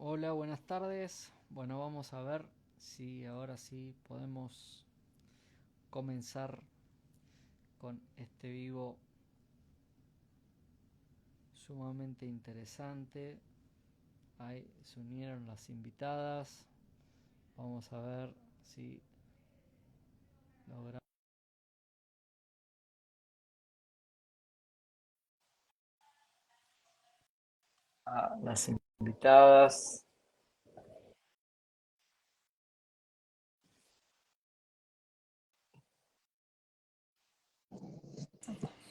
Hola, buenas tardes. Bueno, vamos a ver si ahora sí podemos comenzar con este vivo sumamente interesante. Ahí se unieron las invitadas. Vamos a ver si logramos a las invitadas.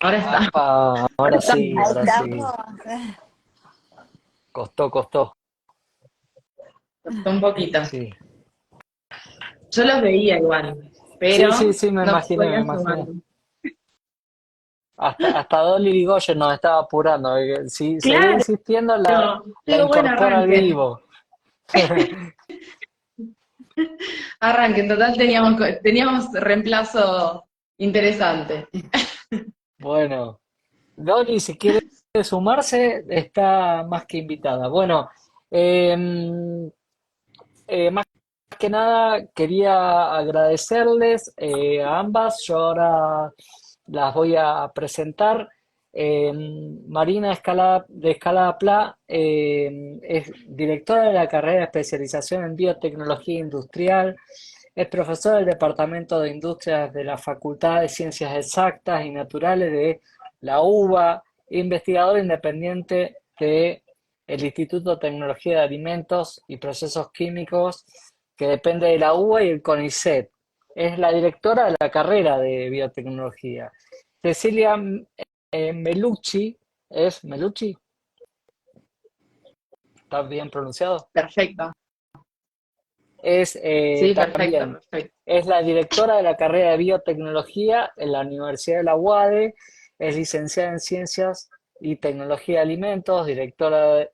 Ahora está, ¡Apa! ahora Ahora sí, estamos. Ahí ahora sí. estamos. Costó, costó. Un poquito. Sí. Yo los veía igual, Sí, sí, pero sí, me no imaginé, me podía imaginé. sumarme. Hasta Dolly Rigoyen nos estaba apurando. Si seguía Claro, insistiendo, la digo, bueno, incorpora al arranquen. vivo. Arranquen, total teníamos reemplazo interesante. Bueno, Dolly, si quiere sumarse, está más que invitada. Bueno, em, más que nada quería agradecerles a ambas. Yo ahora las voy a presentar. Marina de Escalada Pla es directora de la carrera de especialización en biotecnología industrial. Es profesora del Departamento de Industrias de la Facultad de Ciencias Exactas y Naturales de la UBA, investigadora independiente de el Instituto de Tecnología de Alimentos y Procesos Químicos, que depende de la UBA y el CONICET. Es la directora de la carrera de biotecnología. Cecilia Melucci, ¿es Melucci? ¿Está bien pronunciado? Perfecto. Es Sí, perfecto, también perfecto. es la directora de la carrera de biotecnología en la Universidad de la UADE, es licenciada en Ciencias y Tecnología de Alimentos, directora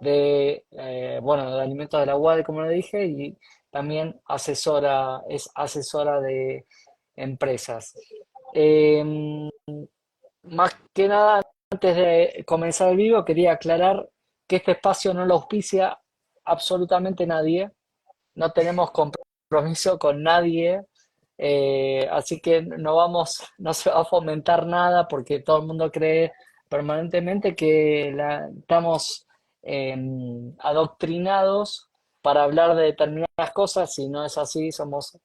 bueno, de alimentos de la UADE, como le dije, y también es asesora de empresas. Eh, Más que nada, antes de comenzar el vivo, quería aclarar que este espacio no lo auspicia absolutamente nadie, no tenemos compromiso con nadie, así que no se va a fomentar nada porque todo el mundo cree permanentemente que estamos adoctrinados para hablar de determinadas cosas y no es así, somos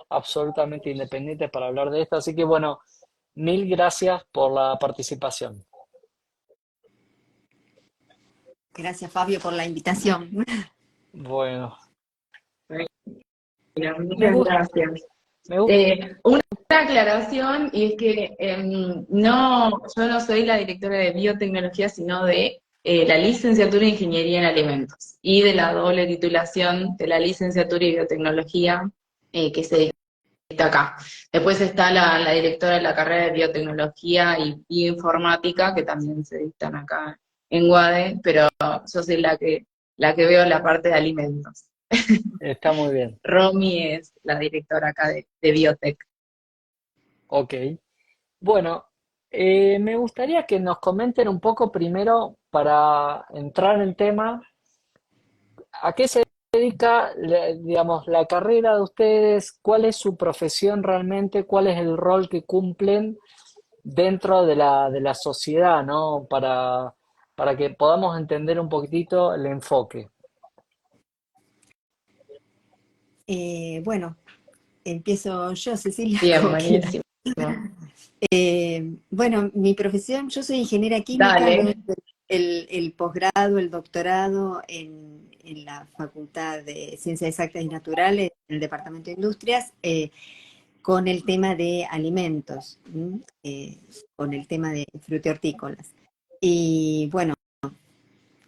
absolutamente independientes para hablar de esto, así que bueno, mil gracias por la participación. Gracias, Fabio, por la invitación. Bueno, Mira, me muchas gusta, gracias. me gusta, Una aclaración, y es que no, yo no soy la directora de biotecnología, sino de la licenciatura en Ingeniería en Alimentos y de la doble titulación de la licenciatura en Biotecnología que se dicta acá. Después está la directora de la carrera de Biotecnología y Bioinformática, que también se dictan acá en UADE, pero yo soy la que veo la parte de alimentos. está muy bien. Romy es la directora acá de Biotech. Ok. Bueno, me gustaría que nos comenten un poco primero para entrar en tema, ¿a qué se dedica, digamos, la carrera de ustedes? ¿Cuál es su profesión realmente? ¿Cuál es el rol que cumplen dentro de la sociedad, ¿no? Para que podamos entender un poquitito el enfoque. Bueno, empiezo yo, Cecilia, Bien, como quiera. buenísimo. Bueno, mi profesión, yo soy ingeniera química, luego Dale. el posgrado, el doctorado en la Facultad de Ciencias Exactas y Naturales, en el Departamento de Industrias, con el tema de alimentos, con el tema de frutihortícolas. Y bueno,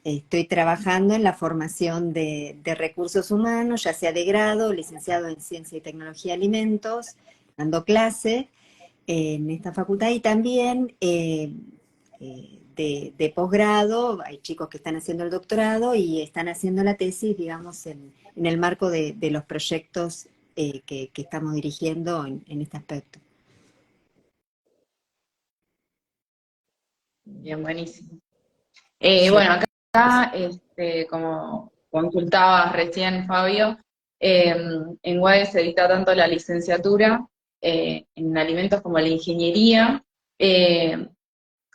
estoy trabajando en la formación de recursos humanos, ya sea de grado, licenciado en Ciencia y Tecnología de Alimentos, dando clase en esta facultad y también de posgrado, hay chicos que están haciendo el doctorado y están haciendo la tesis, digamos, en el marco de los proyectos que estamos dirigiendo en este aspecto. Bien, buenísimo. Sí, Bueno, acá, como consultabas recién, Fabio, en UAE se dicta tanto la licenciatura en alimentos como la ingeniería, que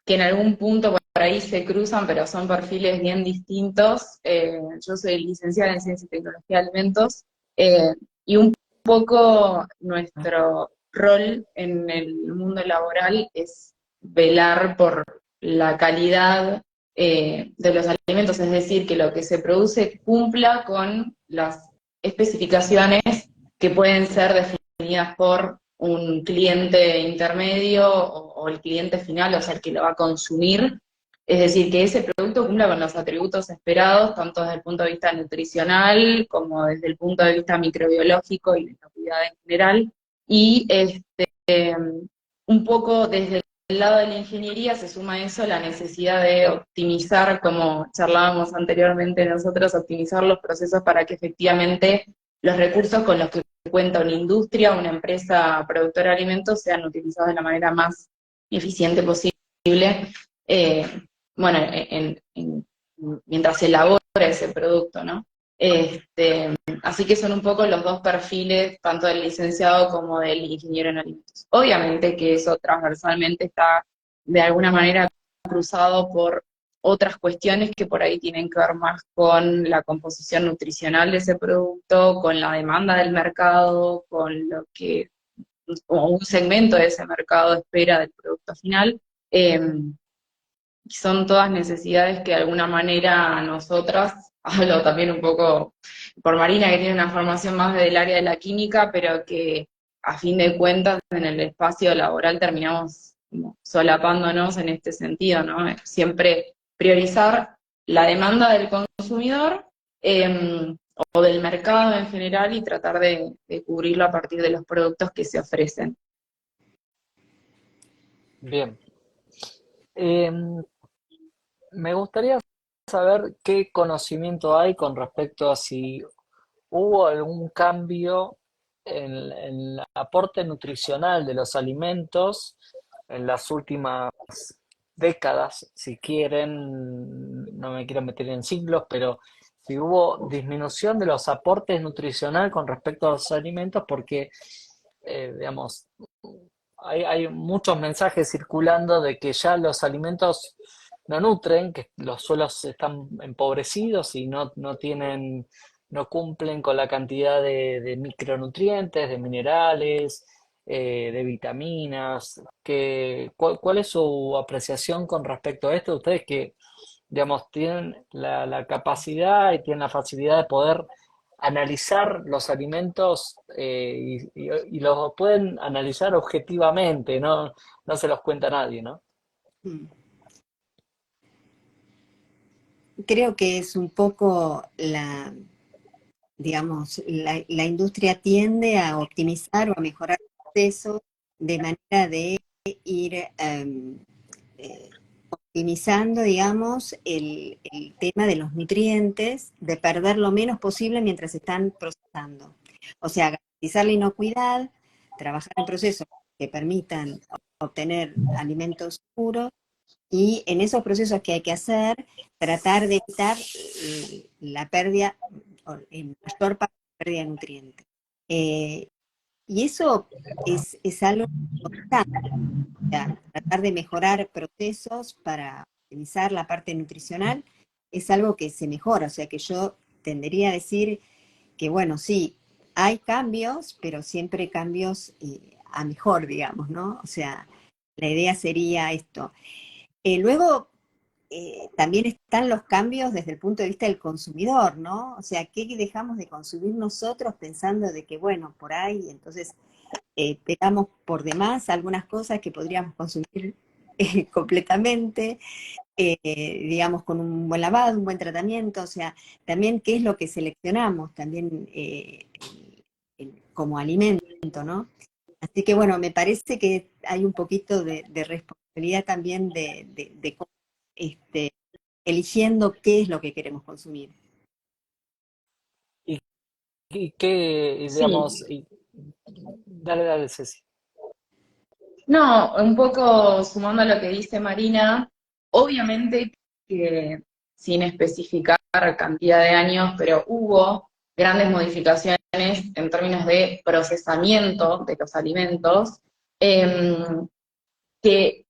en algún punto por ahí se cruzan, pero son perfiles bien distintos. Yo soy licenciada en Ciencia y Tecnología de Alimentos, y un poco nuestro rol en el mundo laboral es velar por la calidad de los alimentos, es decir, que lo que se produce cumpla con las especificaciones que pueden ser definidas por un cliente intermedio o el cliente final, o sea, el que lo va a consumir. Es decir, que ese producto cumpla con los atributos esperados, tanto desde el punto de vista nutricional como desde el punto de vista microbiológico y de la calidad en general. Y un poco desde el lado de la ingeniería se suma a eso la necesidad de optimizar, como charlábamos anteriormente nosotros, optimizar los procesos para que efectivamente los recursos con los que cuenta una industria, una empresa productora de alimentos, sean utilizados de la manera más eficiente posible, eh, bueno, mientras se elabora ese producto, ¿no? Así que son un poco los dos perfiles, tanto del licenciado como del ingeniero en alimentos. Obviamente que eso transversalmente está de alguna manera cruzado por otras cuestiones que por ahí tienen que ver más con la composición nutricional de ese producto, con la demanda del mercado, con lo que o un segmento de ese mercado espera del producto final. Son todas necesidades que de alguna manera nosotras, hablo también un poco por Marina, que tiene una formación más del área de la química, pero que a fin de cuentas en el espacio laboral terminamos como solapándonos en este sentido, ¿no? Siempre priorizar la demanda del consumidor, o del mercado en general, y tratar de cubrirlo a partir de los productos que se ofrecen. Bien. Em, Me gustaría saber qué conocimiento hay con respecto a si hubo algún cambio en el aporte nutricional de los alimentos en las últimas décadas, si quieren, no me quiero meter en siglos, pero si hubo disminución de los aportes nutricionales con respecto a los alimentos, porque, digamos, hay muchos mensajes circulando de que ya los alimentos no nutren, que los suelos están empobrecidos y no tienen, no cumplen con la cantidad de micronutrientes, de minerales, de vitaminas. ¿Cuál es su apreciación con respecto a esto? Ustedes que, digamos, tienen la capacidad y tienen la facilidad de poder analizar los alimentos, y los pueden analizar objetivamente, no se los cuenta nadie, ¿no? Mm. Creo que es un poco digamos, la industria tiende a optimizar o a mejorar el proceso de manera de ir eh, optimizando, digamos, el tema de los nutrientes, de perder lo menos posible mientras se están procesando. O sea, garantizar la inocuidad, trabajar en procesos que permitan obtener alimentos puros, y en esos procesos que hay que hacer, tratar de evitar la pérdida, o en mayor parte, la pérdida de nutrientes. Eh, y eso es algo constante, o sea, tratar de mejorar procesos para optimizar la parte nutricional es algo que se mejora, o sea que yo tendería a decir que, bueno, sí, hay cambios, pero siempre cambios a mejor, digamos, ¿no? O sea, la idea sería esto. Luego, también están los cambios desde el punto de vista del consumidor, ¿no? O sea, ¿qué dejamos de consumir nosotros pensando de que, bueno, por ahí, entonces pegamos por demás algunas cosas que podríamos consumir completamente, digamos, con un buen lavado, un buen tratamiento, o sea, también qué es lo que seleccionamos también como alimento, ¿no? Así que bueno, me parece que hay un poquito de responsabilidad también de cómo, este, eligiendo qué es lo que queremos consumir. Y, y qué, digamos, Sí, dale, Ceci. no, un poco sumando a lo que dice Marina, obviamente que sin especificar cantidad de años, pero hubo grandes modificaciones en términos de procesamiento de los alimentos, que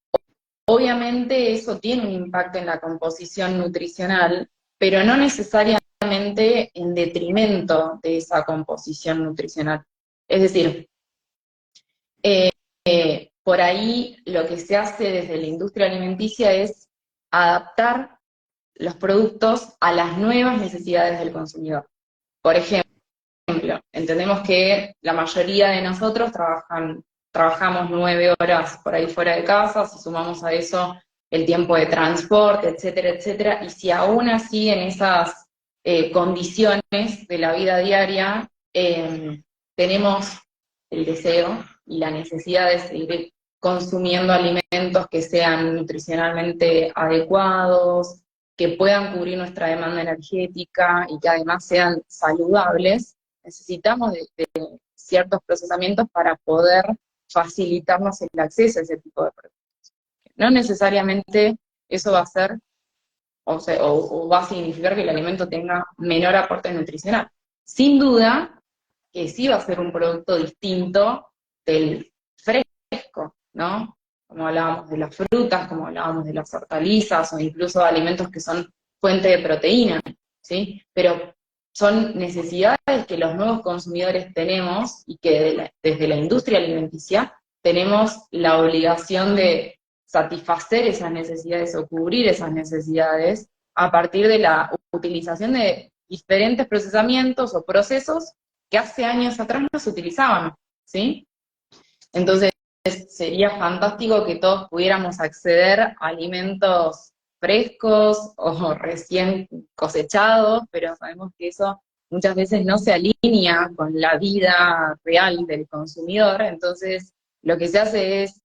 obviamente eso tiene un impacto en la composición nutricional, pero no necesariamente en detrimento de esa composición nutricional. Es decir, por ahí lo que se hace desde la industria alimenticia es adaptar los productos a las nuevas necesidades del consumidor. Por ejemplo, entendemos que la mayoría de nosotros trabajamos 9 horas por ahí fuera de casa, si sumamos a eso el tiempo de transporte, etcétera, etcétera, y si aún así en esas condiciones de la vida diaria tenemos el deseo y la necesidad de seguir consumiendo alimentos que sean nutricionalmente adecuados, que puedan cubrir nuestra demanda energética y que además sean saludables, necesitamos de ciertos procesamientos para poder facilitarnos el acceso a ese tipo de productos. No necesariamente eso va a ser, o va a significar que el alimento tenga menor aporte nutricional. Sin duda que sí va a ser un producto distinto del fresco, ¿no? Como hablábamos de las frutas, como hablábamos de las hortalizas, o incluso de alimentos que son fuente de proteína, ¿sí? Pero son necesidades que los nuevos consumidores tenemos y que desde la industria alimenticia tenemos la obligación de satisfacer esas necesidades o cubrir esas necesidades a partir de la utilización de diferentes procesamientos o procesos que hace años atrás no se utilizaban, ¿sí? Entonces, sería fantástico que todos pudiéramos acceder a alimentos frescos o recién cosechados, pero sabemos que eso muchas veces no se alinea con la vida real del consumidor, entonces lo que se hace es,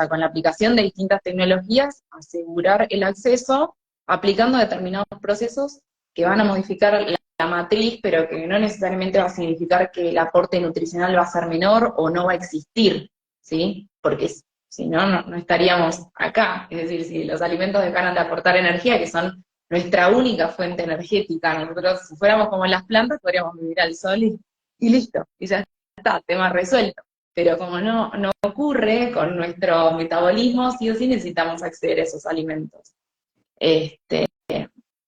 con la aplicación de distintas tecnologías, asegurar el acceso aplicando determinados procesos que van a modificar la matriz, pero que no necesariamente va a significar que el aporte nutricional va a ser menor o no va a existir, ¿sí? Porque si no, no estaríamos acá. Es decir, si los alimentos dejaran de aportar energía, que son nuestra única fuente energética, nosotros si fuéramos como las plantas, podríamos vivir al sol y listo, y ya está, tema resuelto. Pero como no ocurre con nuestro metabolismo, sí o sí necesitamos acceder a esos alimentos.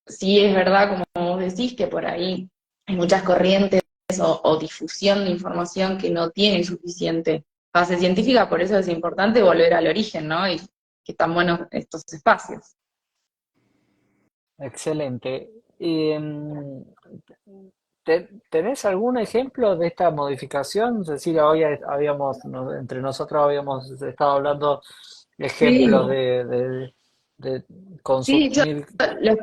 Sí es verdad, como vos decís, que por ahí hay muchas corrientes o difusión de información que no tiene suficiente base científica, por eso es importante volver al origen, ¿no? Y que están buenos estos espacios. Excelente. Y, ¿tenés algún ejemplo de esta modificación? Es decir, hoy entre nosotros habíamos estado hablando de ejemplos Sí, de sí, consumir. los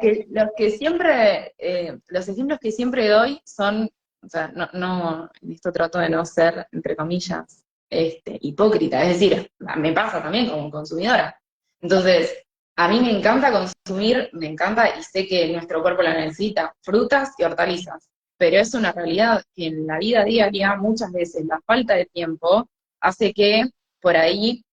ejemplos que siempre doy son, o sea, en esto trato de no ser, entre comillas, hipócrita, es decir, me pasa también como consumidora. Entonces, a mí me encanta consumir, me encanta y sé que nuestro cuerpo la necesita, frutas y hortalizas, pero es una realidad que en la vida diaria muchas veces la falta de tiempo hace que por ahí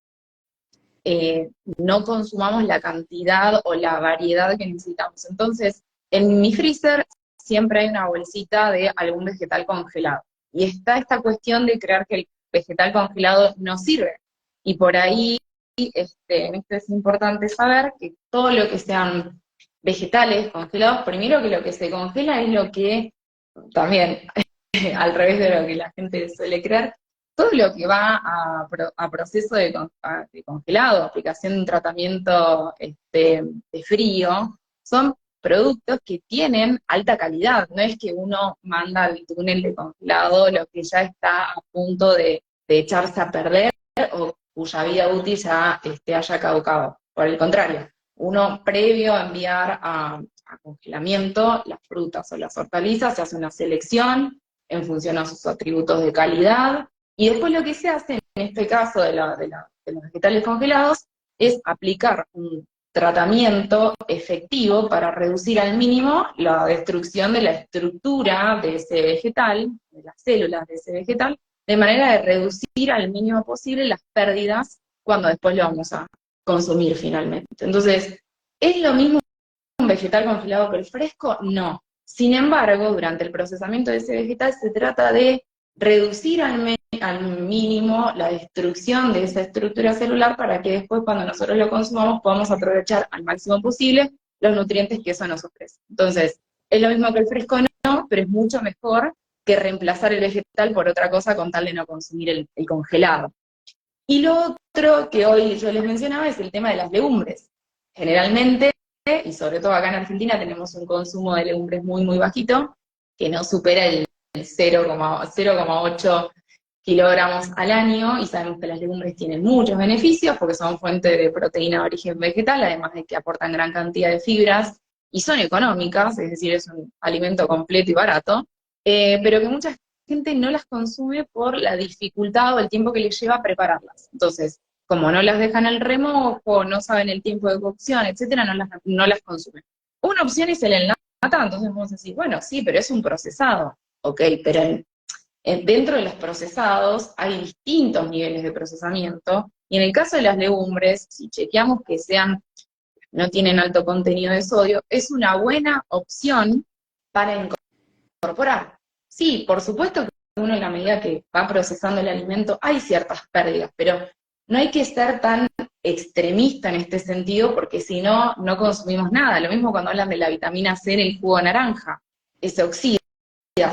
no consumamos la cantidad o la variedad que necesitamos. Entonces, en mi freezer siempre hay una bolsita de algún vegetal congelado. Y está esta cuestión de creer que el vegetal congelado no sirve. Y por ahí, en esto es importante saber que todo lo que sean vegetales congelados, primero que lo que se congela es lo que, también, al revés de lo que la gente suele creer, todo lo que va a proceso de congelado, aplicación de un tratamiento de frío, son productos que tienen alta calidad. No es que uno manda al túnel de congelado lo que ya está a punto de echarse a perder o cuya vida útil ya haya caducado. Por el contrario, uno previo a enviar a congelamiento las frutas o las hortalizas, se hace una selección en función a sus atributos de calidad, y después lo que se hace en este caso de los vegetales congelados es aplicar un tratamiento efectivo para reducir al mínimo la destrucción de la estructura de ese vegetal, de las células de ese vegetal, de manera de reducir al mínimo posible las pérdidas cuando después lo vamos a consumir finalmente. Entonces, es lo mismo vegetal congelado que el fresco? No. Sin embargo, durante el procesamiento de ese vegetal se trata de reducir al mínimo la destrucción de esa estructura celular para que después cuando nosotros lo consumamos podamos aprovechar al máximo posible los nutrientes que eso nos ofrece. Entonces, es lo mismo que el fresco no, pero es mucho mejor que reemplazar el vegetal por otra cosa con tal de no consumir el congelado. Y lo otro que hoy yo les mencionaba es el tema de las legumbres. Generalmente, y sobre todo acá en Argentina, tenemos un consumo de legumbres muy, muy bajito, que no supera el 0,8 kilogramos al año, y sabemos que las legumbres tienen muchos beneficios porque son fuente de proteína de origen vegetal, además de que aportan gran cantidad de fibras y son económicas, es decir, es un alimento completo y barato, pero que mucha gente no las consume por la dificultad o el tiempo que les lleva prepararlas. Entonces, como no las dejan al remojo, no saben el tiempo de cocción, etcétera, no las consumen. Una opción es el enlatado, entonces vamos a decir, bueno, sí, pero es un procesado. Ok, pero dentro de los procesados hay distintos niveles de procesamiento, y en el caso de las legumbres, si chequeamos que no tienen alto contenido de sodio, es una buena opción para incorporar. Sí, por supuesto que uno en la medida que va procesando el alimento hay ciertas pérdidas, pero no hay que ser tan extremista en este sentido, porque si no, no consumimos nada. Lo mismo cuando hablan de la vitamina C en el jugo de naranja, se oxida.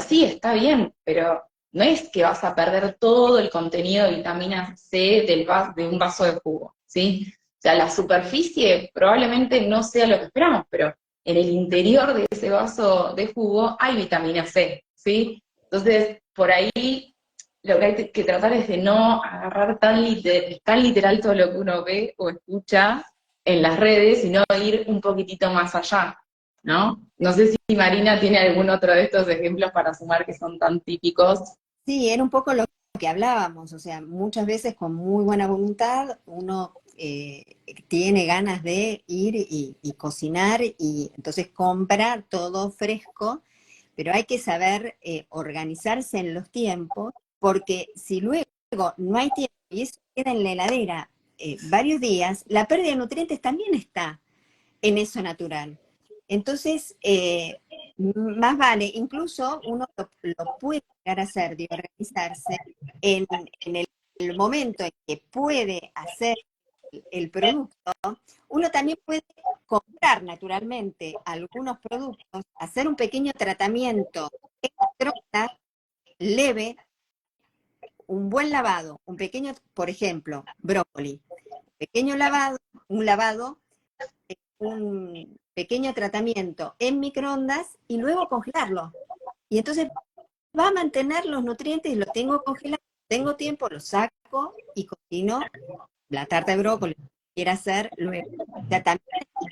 Sí, está bien, pero no es que vas a perder todo el contenido de vitamina C de un vaso de jugo, ¿sí? O sea, la superficie probablemente no sea lo que esperamos, pero en el interior de ese vaso de jugo hay vitamina C, ¿sí? Entonces, por ahí lo que hay que tratar es de no agarrar tan literal todo lo que uno ve o escucha en las redes, sino ir un poquitito más allá, ¿no? No sé si Marina tiene algún otro de estos ejemplos para sumar que son tan típicos. Sí, era un poco lo que hablábamos, o sea, muchas veces con muy buena voluntad uno tiene ganas de ir y cocinar y entonces compra todo fresco, pero hay que saber organizarse en los tiempos, porque si luego no hay tiempo y eso queda en la heladera varios días, la pérdida de nutrientes también está en eso natural. Entonces, más vale, incluso uno lo puede llegar a hacer, de organizarse en el momento en que puede hacer el producto, uno también puede comprar naturalmente algunos productos, hacer un pequeño tratamiento extra leve, un buen lavado, un pequeño, por ejemplo, brócoli, pequeño lavado, un pequeño tratamiento en microondas y luego congelarlo. Y entonces va a mantener los nutrientes y lo tengo congelado. Tengo tiempo, lo saco y cocino la tarta de brócoli que quiera hacer luego. O sea, también hay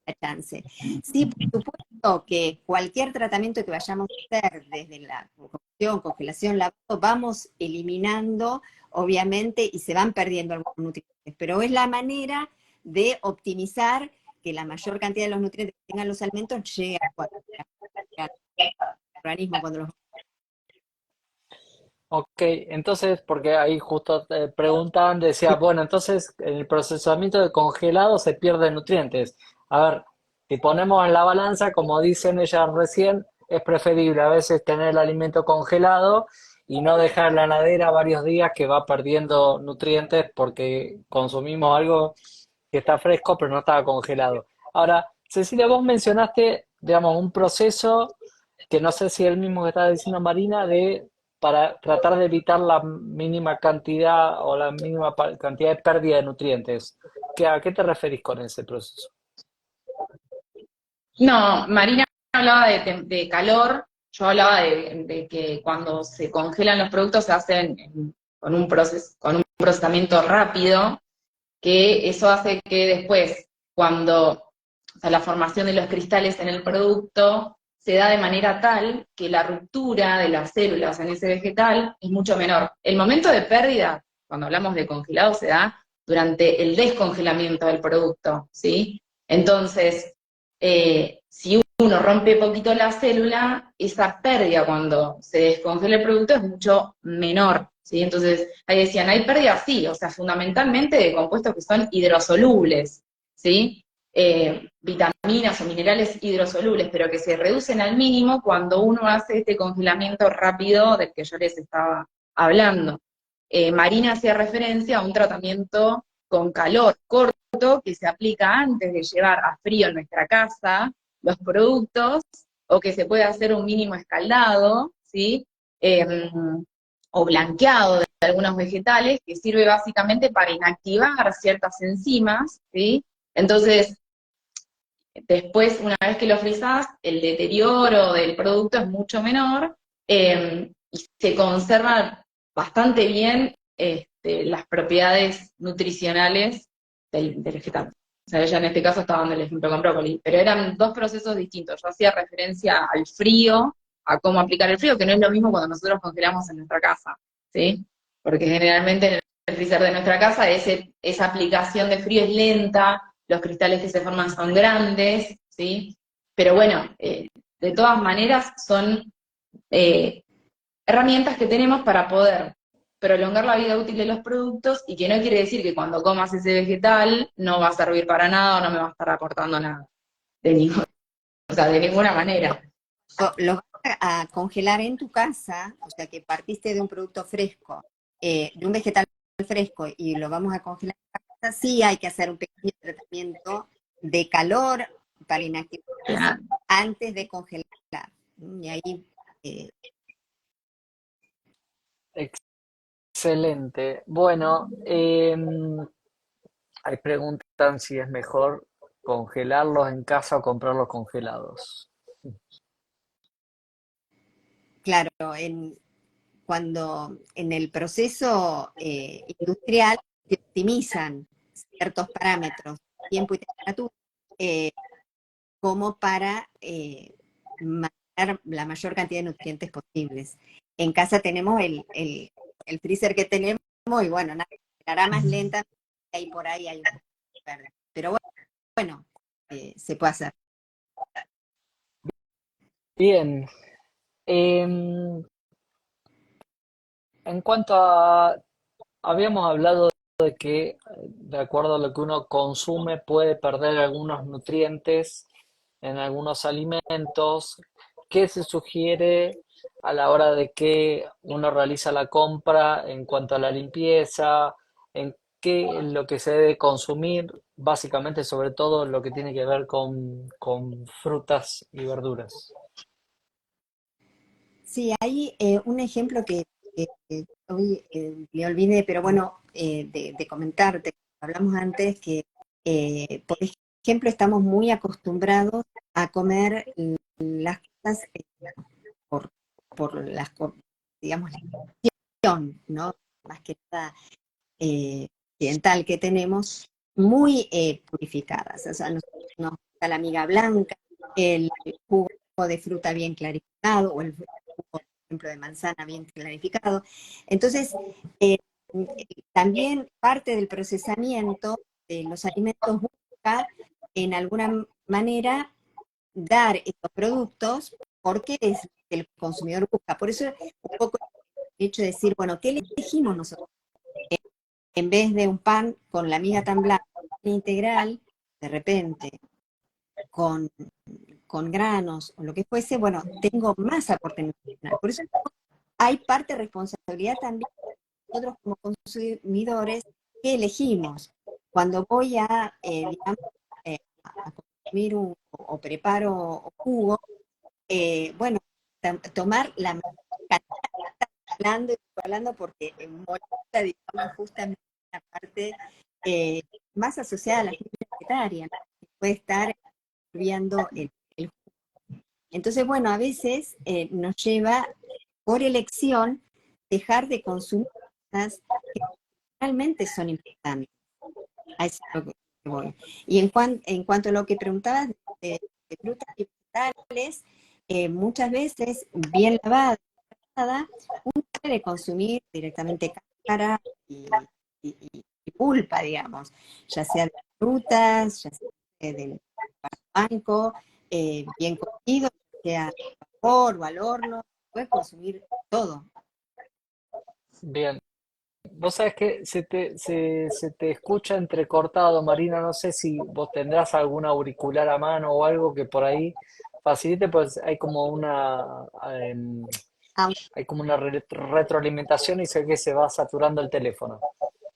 la chance. Sí, por supuesto que cualquier tratamiento que vayamos a hacer, desde la cocción, congelación, lavado, vamos eliminando, obviamente, y se van perdiendo algunos nutrientes, pero es la manera de optimizar que la mayor cantidad de los nutrientes que tengan los alimentos llegue al organismo cuando los... Ok, entonces, porque ahí justo te preguntaban, decía, bueno, entonces en el procesamiento de congelado se pierden nutrientes. A ver, si ponemos en la balanza, como dicen ellas recién, es preferible a veces tener el alimento congelado y no dejar en la heladera varios días que va perdiendo nutrientes porque consumimos algo que está fresco pero no estaba congelado. Ahora, Cecilia, vos mencionaste, digamos, un proceso que no sé si es el mismo que estaba diciendo Marina, de para tratar de evitar la mínima cantidad o la mínima cantidad de pérdida de nutrientes. ¿A qué te referís con ese proceso? No, Marina hablaba de calor, yo hablaba de que cuando se congelan los productos se hacen con un procesamiento rápido, que eso hace que después, o sea, la formación de los cristales en el producto se da de manera tal que la ruptura de las células en ese vegetal es mucho menor. El momento de pérdida, cuando hablamos de congelado, se da durante el descongelamiento del producto, ¿sí? Entonces, si uno rompe poquito la célula, esa pérdida cuando se descongela el producto es mucho menor, ¿sí? Entonces, ahí decían, ¿hay pérdida? Sí, o sea, fundamentalmente de compuestos que son hidrosolubles, ¿sí? vitaminas o minerales hidrosolubles, pero que se reducen al mínimo cuando uno hace este congelamiento rápido del que yo les estaba hablando. Marina hacía referencia a un tratamiento con calor corto que se aplica antes de llevar a frío en nuestra casa los productos, o que se puede hacer un mínimo escaldado, ¿sí? O blanqueado de algunos vegetales, que sirve básicamente para inactivar ciertas enzimas, ¿sí? Entonces, después, una vez que lo frizás, el deterioro del producto es mucho menor, y se conservan bastante bien las propiedades nutricionales del vegetal. O sea, ella en este caso estaba dando el ejemplo con brócoli, pero eran dos procesos distintos. Yo hacía referencia al frío, a cómo aplicar el frío, que no es lo mismo cuando nosotros congelamos en nuestra casa, ¿sí? Porque generalmente en el freezer de nuestra casa esa aplicación de frío es lenta, los cristales que se forman son grandes, ¿sí? Pero bueno, de todas maneras son herramientas que tenemos para poder prolongar la vida útil de los productos, y que no quiere decir que cuando comas ese vegetal no va a servir para nada o no me va a estar aportando nada, o sea, de ninguna manera. Lo vas a congelar en tu casa, o sea que partiste de un producto fresco, de un vegetal fresco y lo vamos a congelar en casa, sí hay que hacer un pequeño tratamiento de calor para inactivar antes de congelar. Y ahí, Excelente. Bueno, ahí preguntan si es mejor congelarlos en casa o comprarlos congelados. claro, cuando en el proceso industrial se optimizan ciertos parámetros, tiempo y temperatura, eh, como para manejar la mayor cantidad de nutrientes posibles. En casa tenemos el freezer que tenemos y bueno, nada, hará más lenta, y por ahí hay un poco de pérdida. Pero bueno, se puede hacer. Bien. em, en cuanto a, habíamos hablado de que, de acuerdo a lo que uno consume, puede perder algunos nutrientes en algunos alimentos. ¿Qué se sugiere a la hora de que uno realiza la compra en cuanto a la limpieza? ¿En qué es lo que se debe consumir? Básicamente, sobre todo lo que tiene que ver con frutas y verduras. Sí, hay un ejemplo que hoy me olvidé, pero bueno, de comentarte. Hablamos antes que, por ejemplo, estamos muy acostumbrados a comer las cosas por, por digamos, la acción, ¿no? Más que nada occidental que tenemos, muy purificadas. O sea, nos gusta la miga blanca, el jugo de fruta bien clarificado, o el jugo, por ejemplo, de manzana bien clarificado. Entonces, eh, también parte del procesamiento de los alimentos busca, en alguna manera, dar estos productos porque es lo que el consumidor busca. Por eso, un poco el hecho de decir, bueno, ¿qué elegimos nosotros? En vez de un pan con la miga tan blanca, integral, de repente, con, con granos o lo que fuese, bueno, tengo más aporte nutricional. Por eso hay parte de responsabilidad también de nosotros como consumidores que elegimos. Cuando voy a, digamos, a consumir o preparo jugo, bueno, tomar la hablando y hablando porque molesta, digamos, justamente la parte eh, más asociada a la gente vegetariana, que puede estar viendo el. Entonces, bueno, a veces nos lleva por elección dejar de consumir cosas que realmente son importantes. A eso es lo que voy. Y en cuanto a lo que preguntabas de frutas y vegetales, muchas veces bien lavadas, uno puede consumir directamente cáscara y pulpa, digamos, ya sea de frutas, ya sea del banco, bien cocido, sea al vapor o al horno, puede consumir todo. Bien. vos sabés que se te escucha entrecortado, Marina. No sé si vos tendrás algún auricular a mano o algo que por ahí facilite, pues em, Ah, hay como una retroalimentación y sé que se va saturando el teléfono.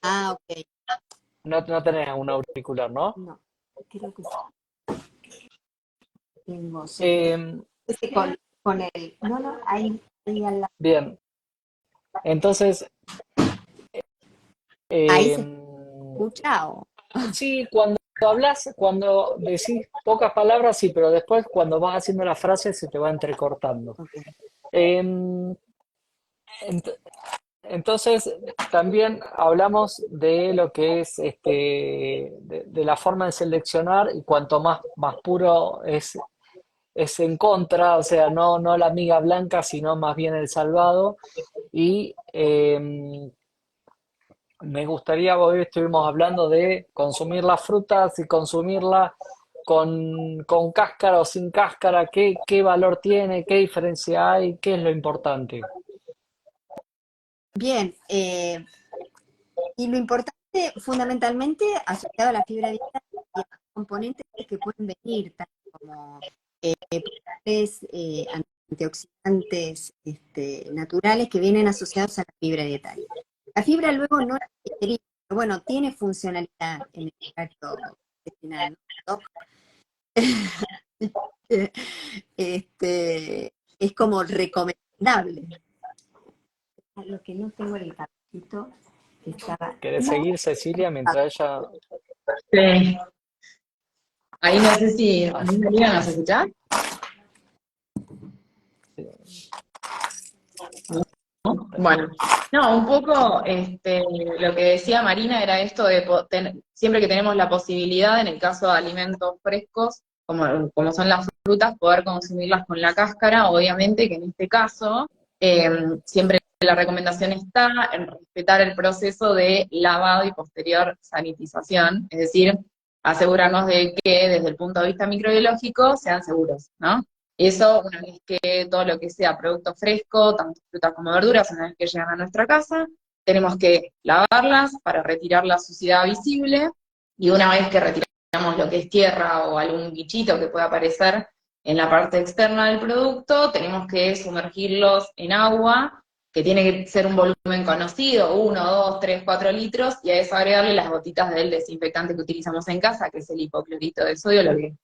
ok. No tenés un auricular, ¿no? No, creo que sí. Tengo solo Em, ese con el. No, no, ahí al lado. bien, entonces, Ahí se em, escucha o. sí, cuando hablas, cuando decís pocas palabras, sí, pero después cuando vas haciendo la frase se te va entrecortando. Ok. Em, ent- entonces, también hablamos de lo que es de la forma de seleccionar, y cuanto más puro es en contra, o sea, no la miga blanca, sino más bien el salvado. Y me gustaría, hoy estuvimos hablando de consumir las frutas y consumirla con cáscara o sin cáscara. ¿Qué valor tiene? ¿Qué diferencia hay? ¿Qué es lo importante? Bien, y lo importante, fundamentalmente, asociado a la fibra dietaria y a los componentes que pueden venir, tal como propiedades, antioxidantes naturales que vienen asociados a la fibra dietaria. La fibra luego no es digerida, pero bueno, tiene funcionalidad en el tracto intestinal, ¿no? Es como recomendable. Lo que no tengo era el cabellito que estaba. ¿Querés No, seguir, Cecilia, mientras ella... Sí. Ahí no sé si ah, me iban a escuchar. Bueno, no, un poco lo que decía Marina era esto de siempre que tenemos la posibilidad, en el caso de alimentos frescos, como son las frutas, poder consumirlas con la cáscara, obviamente que en este caso siempre la recomendación está en respetar el proceso de lavado y posterior sanitización, es decir, asegurarnos de que desde el punto de vista microbiológico sean seguros, ¿no? Eso, una vez que todo lo que sea producto fresco, tanto frutas como verduras, una vez que llegan a nuestra casa, tenemos que lavarlas para retirar la suciedad visible, y una vez que retiramos lo que es tierra o algún bichito que pueda aparecer en la parte externa del producto, tenemos que sumergirlos en agua, que tiene que ser un volumen conocido, 1, 2, 3, 4 litros, y a eso agregarle las gotitas del desinfectante que utilizamos en casa, que es el hipoclorito de sodio, lo que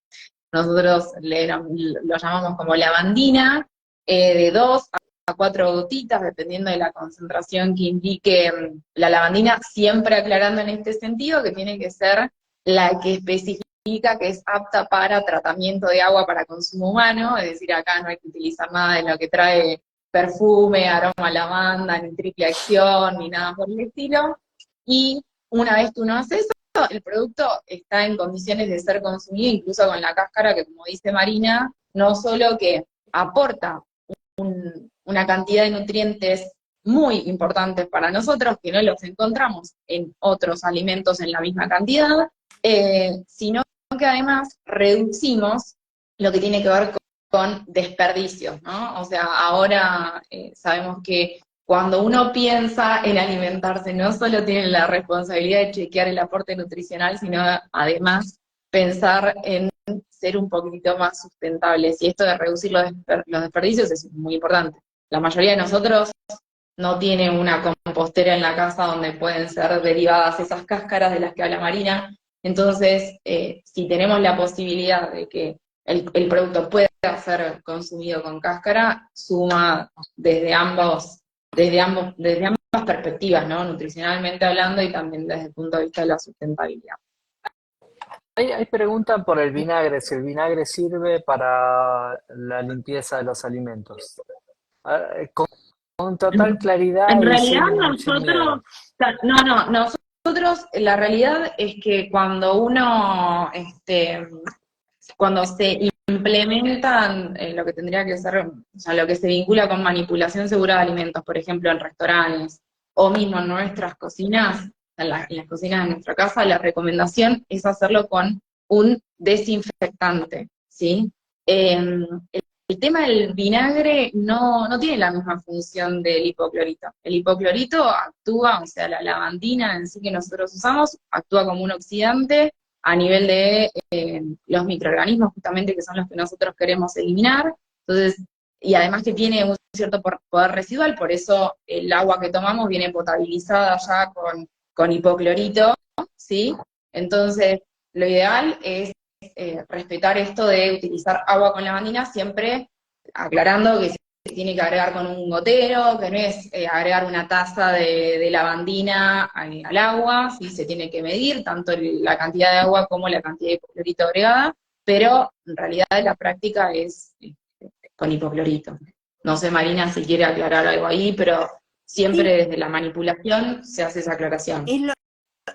nosotros lo llamamos como lavandina, de 2 a 4 gotitas, dependiendo de la concentración que indique la lavandina, siempre aclarando en este sentido que tiene que ser la que especifica que es apta para tratamiento de agua para consumo humano, es decir, acá no hay que utilizar nada de lo que trae perfume, aroma a lavanda, ni triple acción, ni nada por el estilo. Y una vez que uno hace eso, el producto está en condiciones de ser consumido, incluso con la cáscara, que como dice Marina, no solo que aporta una cantidad de nutrientes muy importantes para nosotros, que no los encontramos en otros alimentos en la misma cantidad, sino que además reducimos lo que tiene que ver con desperdicios, ¿no? O sea, ahora sabemos que cuando uno piensa en alimentarse, no solo tiene la responsabilidad de chequear el aporte nutricional, sino además pensar en ser un poquitito más sustentables. Y esto de reducir los desperdicios es muy importante. La mayoría de nosotros no tiene una compostera en la casa donde pueden ser derivadas esas cáscaras de las que habla Marina. Entonces, si tenemos la posibilidad de que el producto pueda ser consumido con cáscara, suma desde ambas perspectivas, ¿no? Nutricionalmente hablando y también desde el punto de vista de la sustentabilidad. Hay preguntan por el vinagre, si el vinagre sirve para la limpieza de los alimentos. Con total En claridad y realidad sin nosotros, miedo. no, nosotros la realidad es que cuando se implementan lo que tendría que ser, o sea, lo que se vincula con manipulación segura de alimentos, por ejemplo, en restaurantes, o mismo en nuestras cocinas, en las cocinas de nuestra casa, la recomendación es hacerlo con un desinfectante, ¿sí? El el tema del vinagre no tiene la misma función del hipoclorito. El hipoclorito actúa, o sea, la lavandina en sí que nosotros usamos, actúa como un oxidante a nivel de los microorganismos justamente que son los que nosotros queremos eliminar. Entonces, y además que tiene un cierto poder residual, por eso el agua que tomamos viene potabilizada ya con hipoclorito, ¿sí? Entonces, lo ideal es respetar esto de utilizar agua con lavandina, siempre aclarando que se tiene que agregar con un gotero, que no es agregar una taza de lavandina al agua, ¿sí? Se tiene que medir tanto la cantidad de agua como la cantidad de hipoclorito agregada, pero en realidad la práctica es con hipoclorito. No sé, Marina, si quiere aclarar algo ahí, pero Sí, siempre desde la manipulación se hace esa aclaración. es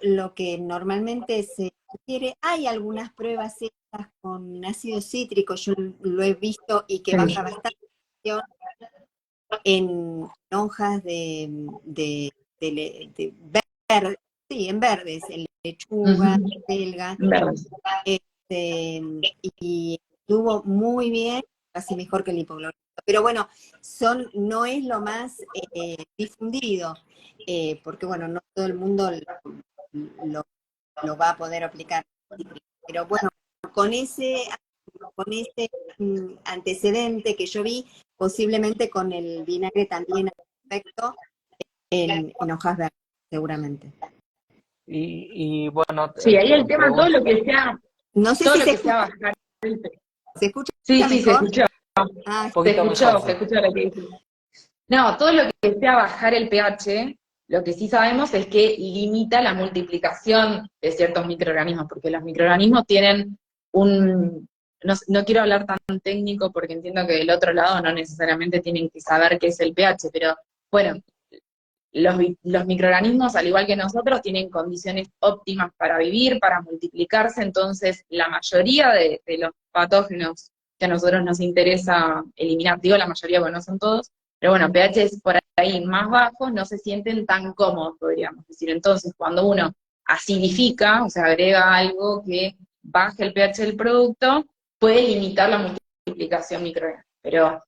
lo que normalmente se sugiere. Hay algunas pruebas hechas con ácido cítrico, yo lo he visto y que baja bastante en hojas de verde, sí, en verdes, en lechuga, Ujú. selga, Verde. este, y estuvo muy bien, casi mejor que el hipoclorito. Pero bueno, no es lo más difundido, porque bueno, no todo el mundo lo, lo va a poder aplicar. Pero bueno, con ese, con ese antecedente que yo vi, posiblemente con el vinagre también hay efecto en hojas verdes, seguramente. Y bueno, Sí, ahí el tema, pregunto No sé todo si lo se que sea escucha, bajar el peso. ¿se escucha Sí, sí, se mejor? escuchó, Ah, un poquito mejor, se sí. escuchó lo que dice. No, todo lo que sea bajar el pH, lo que sí sabemos es que limita la multiplicación de ciertos microorganismos, porque los microorganismos tienen no quiero hablar tan técnico porque entiendo que del otro lado no necesariamente tienen que saber qué es el pH, pero bueno, los microorganismos, al igual que nosotros, tienen condiciones óptimas para vivir, para multiplicarse, entonces la mayoría de los patógenos que a nosotros nos interesa eliminar, digo la mayoría porque no son todos, pero bueno, pHs por ahí más bajos no se sienten tan cómodos, podríamos decir. Entonces, cuando uno acidifica, o sea, agrega algo que baje el pH del producto, puede limitar la multiplicación microbiana. Pero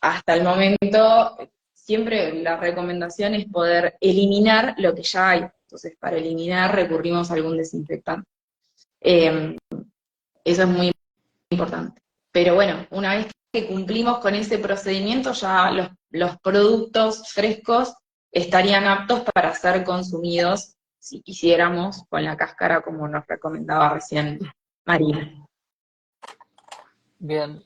hasta el momento siempre la recomendación es poder eliminar lo que ya hay. Entonces, para eliminar recurrimos a algún desinfectante. Eh, Eso es muy importante. Pero bueno, una vez que cumplimos con ese procedimiento, ya los productos frescos estarían aptos para ser consumidos si quisiéramos con la cáscara como nos recomendaba recién Marina. Bien.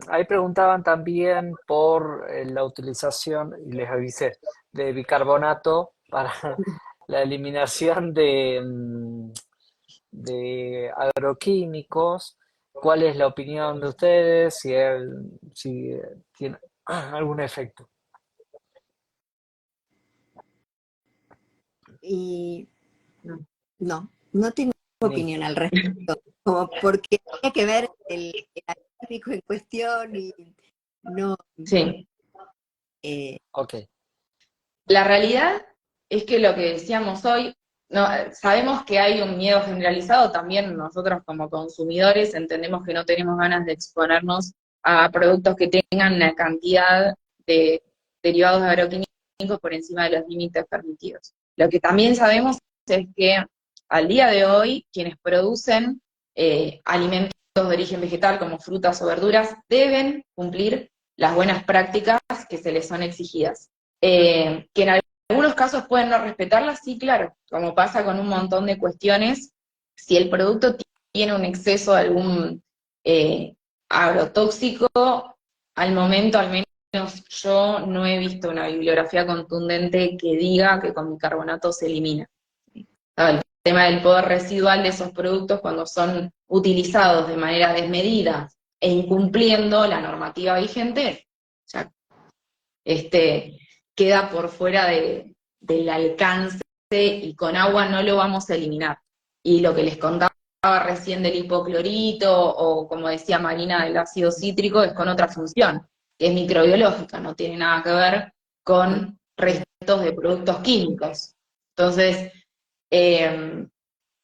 Ahí preguntaban también por la utilización, y les avisé, de bicarbonato para la eliminación de agroquímicos. ¿Cuál es la opinión de ustedes? Si tiene algún efecto. y No. no tengo Ni. opinión al respecto, como porque tiene que ver el académico en cuestión y no, Sí. eh, Ok. La realidad es que lo que decíamos hoy, no, sabemos que hay un miedo generalizado, también nosotros como consumidores entendemos que no tenemos ganas de exponernos a productos que tengan una cantidad de derivados agroquímicos por encima de los límites permitidos. Lo que también sabemos es que al día de hoy quienes producen alimentos de origen vegetal como frutas o verduras deben cumplir las buenas prácticas que se les son exigidas. Que en algunos casos pueden no respetarlas, sí, claro, como pasa con un montón de cuestiones, si el producto tiene un exceso de algún eh, agrotóxico, al momento al menos yo no he visto una bibliografía contundente que diga que con bicarbonato se elimina. El tema del poder residual de esos productos cuando son utilizados de manera desmedida e incumpliendo la normativa vigente, ya este, queda por fuera del alcance y con agua no lo vamos a eliminar. Y lo que les contaba recién del hipoclorito o como decía Marina del ácido cítrico es con otra función, que es microbiológica, no tiene nada que ver con restos de productos químicos. Entonces,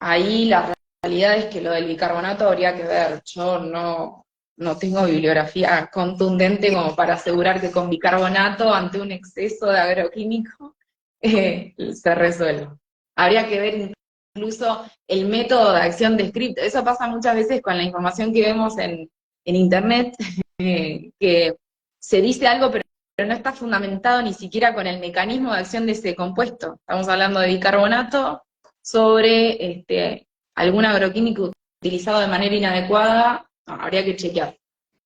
ahí la realidad es que lo del bicarbonato habría que ver. Yo no tengo bibliografía contundente como para asegurar que con bicarbonato, ante un exceso de agroquímico, se resuelve. Habría que ver incluso el método de acción descrito. Eso pasa muchas veces con la información que vemos en Internet, que se dice algo, pero no está fundamentado ni siquiera con el mecanismo de acción de ese compuesto. Estamos hablando de bicarbonato sobre algún agroquímico utilizado de manera inadecuada, no, habría que chequear.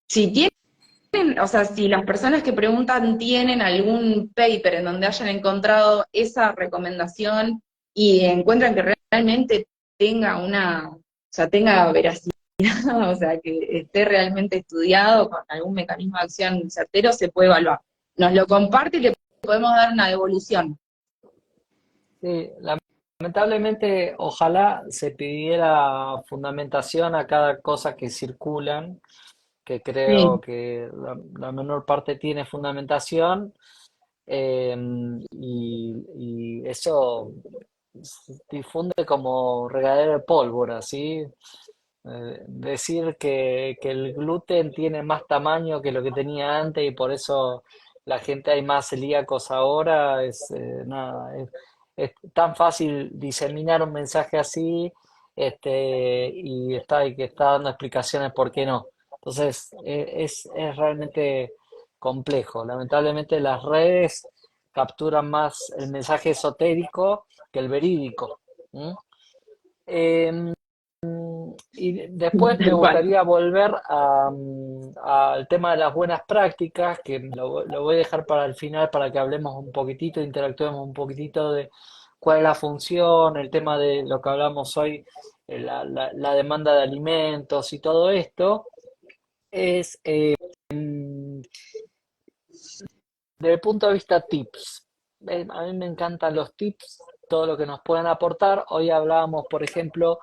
Si tienen, o sea, si las personas que preguntan tienen algún paper en donde hayan encontrado esa recomendación y encuentran que realmente tenga o sea, tenga veracidad, o sea, que esté realmente estudiado con algún mecanismo de acción certero, se puede evaluar. Nos lo comparte y le podemos dar una devolución. Sí, lamentablemente, ojalá se pidiera fundamentación a cada cosa que circulan, que creo Sí. que la menor parte tiene fundamentación, eh, y eso se difunde como regadero de pólvora, ¿sí? Decir que el gluten tiene más tamaño que lo que tenía antes y por eso la gente hay más celíacos ahora, nada, es tan fácil diseminar un mensaje así, y que está dando explicaciones por qué no. Entonces, es realmente complejo. Lamentablemente las redes capturan más el mensaje esotérico que el verídico. ¿M? Em, y después me Tal cual. gustaría volver al tema de las buenas prácticas, que lo voy a dejar para el final para que hablemos un poquitito, interactuemos un poquitito de cuál es la función, el tema de lo que hablamos hoy, la demanda de alimentos y todo esto. Es Desde el punto de vista tips. A mí me encantan los tips, todo lo que nos pueden aportar. Hoy hablábamos, por ejemplo,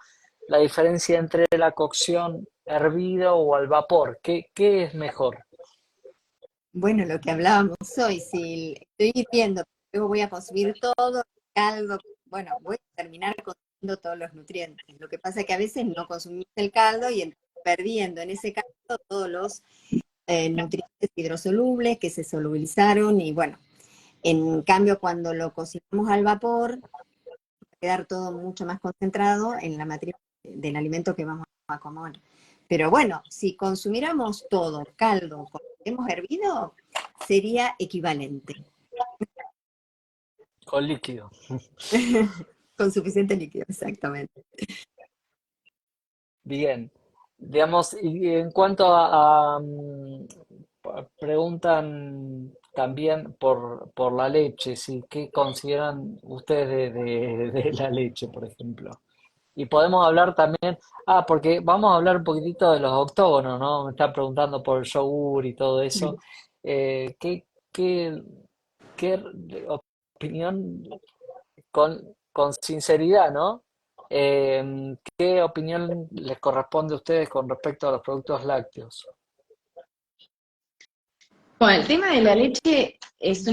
la diferencia entre la cocción hervido o al vapor. ¿Qué es mejor? Bueno, lo que hablábamos hoy, si estoy hirviendo, luego voy a consumir todo el caldo, bueno, voy a terminar consumiendo todos los nutrientes. Lo que pasa es que a veces no consumimos el caldo y perdiendo en ese caldo todos los nutrientes hidrosolubles que se solubilizaron y bueno, en cambio cuando lo cocinamos al vapor, va a quedar todo mucho más concentrado en la materia del alimento que vamos a comer. Pero bueno, si consumiéramos todo, caldo, con lo que hemos hervido, sería equivalente, Con líquido. con suficiente líquido, exactamente. Bien. Digamos, y en cuanto preguntan también por la leche, ¿sí? ¿Qué consideran ustedes de la leche, por ejemplo? Y podemos hablar también, porque vamos a hablar un poquitito de los octógonos, ¿no? Me están preguntando por el yogur y todo eso. Eh, ¿qué, qué, qué opinión, con sinceridad, ¿no? ¿Qué opinión les corresponde a ustedes con respecto a los productos lácteos? Bueno, el tema de la leche es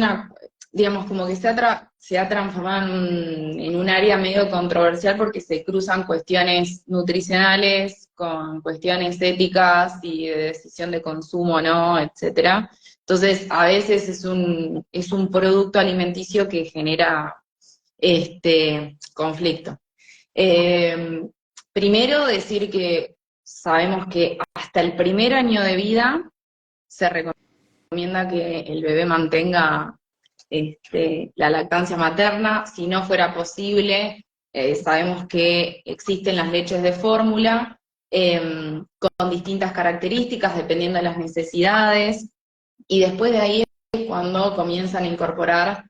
digamos, como que se ha transformado en un área medio controversial porque se cruzan cuestiones nutricionales con cuestiones éticas y de decisión de consumo, ¿no? Etcétera. Entonces, a veces es un producto alimenticio que genera conflicto. Eh, Primero, decir que sabemos que hasta el primer año de vida se recomienda que el bebé mantenga la lactancia materna. Si no fuera posible, sabemos que existen las leches de fórmula con distintas características dependiendo de las necesidades, y después de ahí es cuando comienzan a incorporar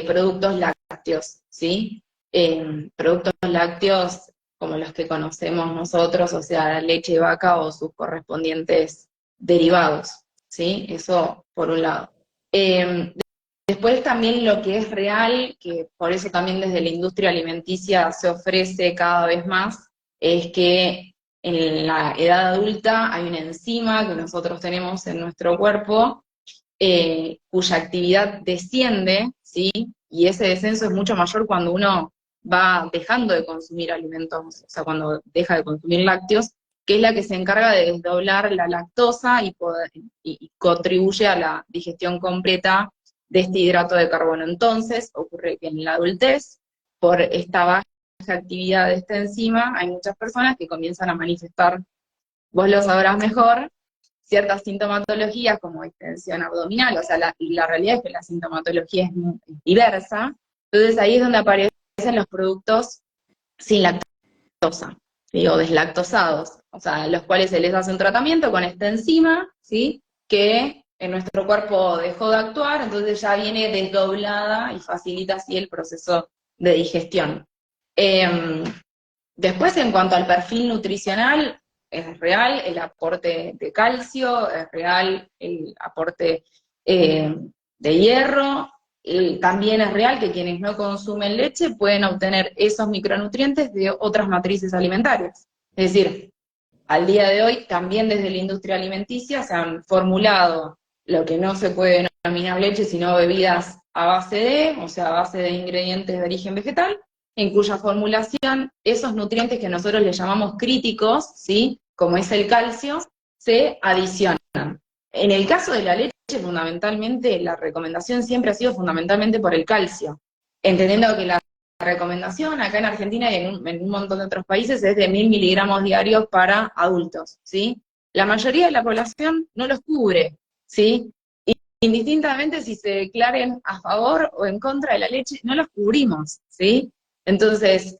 productos lácteos, ¿sí? Productos lácteos como los que conocemos nosotros, o sea, la leche de vaca o sus correspondientes derivados, ¿sí? Eso por un lado. Después también lo que es real, que por eso también desde la industria alimenticia se ofrece cada vez más, es que en la edad adulta hay una enzima que nosotros tenemos en nuestro cuerpo, cuya actividad desciende, ¿sí? Y ese descenso es mucho mayor cuando uno va dejando de consumir alimentos, o sea, cuando deja de consumir lácteos, que es la que se encarga de desdoblar la lactosa y contribuye a la digestión completa de este hidrato de carbono. Entonces, ocurre que en la adultez, por esta baja actividad de esta enzima, hay muchas personas que comienzan a manifestar, vos lo sabrás mejor, ciertas sintomatologías como distensión abdominal, o sea, la realidad es que la sintomatología es diversa, entonces ahí es donde aparecen los productos sin lactosa, ¿sí? O deslactosados, o sea, los cuales se les hace un tratamiento con esta enzima, ¿sí? Que en nuestro cuerpo dejó de actuar, entonces ya viene desdoblada y facilita así el proceso de digestión. Después, en cuanto al perfil nutricional, es real el aporte de calcio, es real el aporte de hierro, y también es real que quienes no consumen leche pueden obtener esos micronutrientes de otras matrices alimentarias. Es decir, al día de hoy, también desde la industria alimenticia se han formulado lo que no se puede denominar leche, sino bebidas a base de, o sea, a base de ingredientes de origen vegetal, en cuya formulación esos nutrientes que nosotros le llamamos críticos, ¿sí? Como es el calcio, se adicionan. En el caso de la leche, fundamentalmente, la recomendación siempre ha sido fundamentalmente por el calcio, entendiendo que la recomendación acá en Argentina y en un montón de otros países es de 1000 miligramos diarios para adultos, ¿sí? La mayoría de la población no los cubre, ¿sí? Indistintamente si se declaren a favor o en contra de la leche, no los cubrimos, ¿sí? Entonces,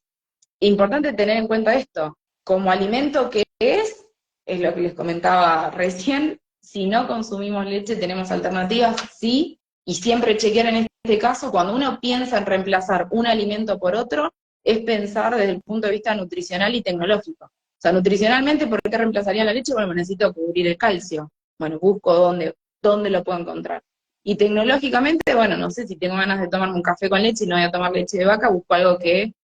importante tener en cuenta esto, como alimento que es lo que les comentaba recién, si no consumimos leche tenemos alternativas, sí, y siempre chequear en este caso, cuando uno piensa en reemplazar un alimento por otro, es pensar desde el punto de vista nutricional y tecnológico. O sea, nutricionalmente, ¿por qué reemplazaría la leche? Bueno, necesito cubrir el calcio. Bueno, busco dónde lo puedo encontrar. Y tecnológicamente, bueno, no sé, si tengo ganas de tomarme un café con leche y no voy a tomar leche de vaca, busco algo que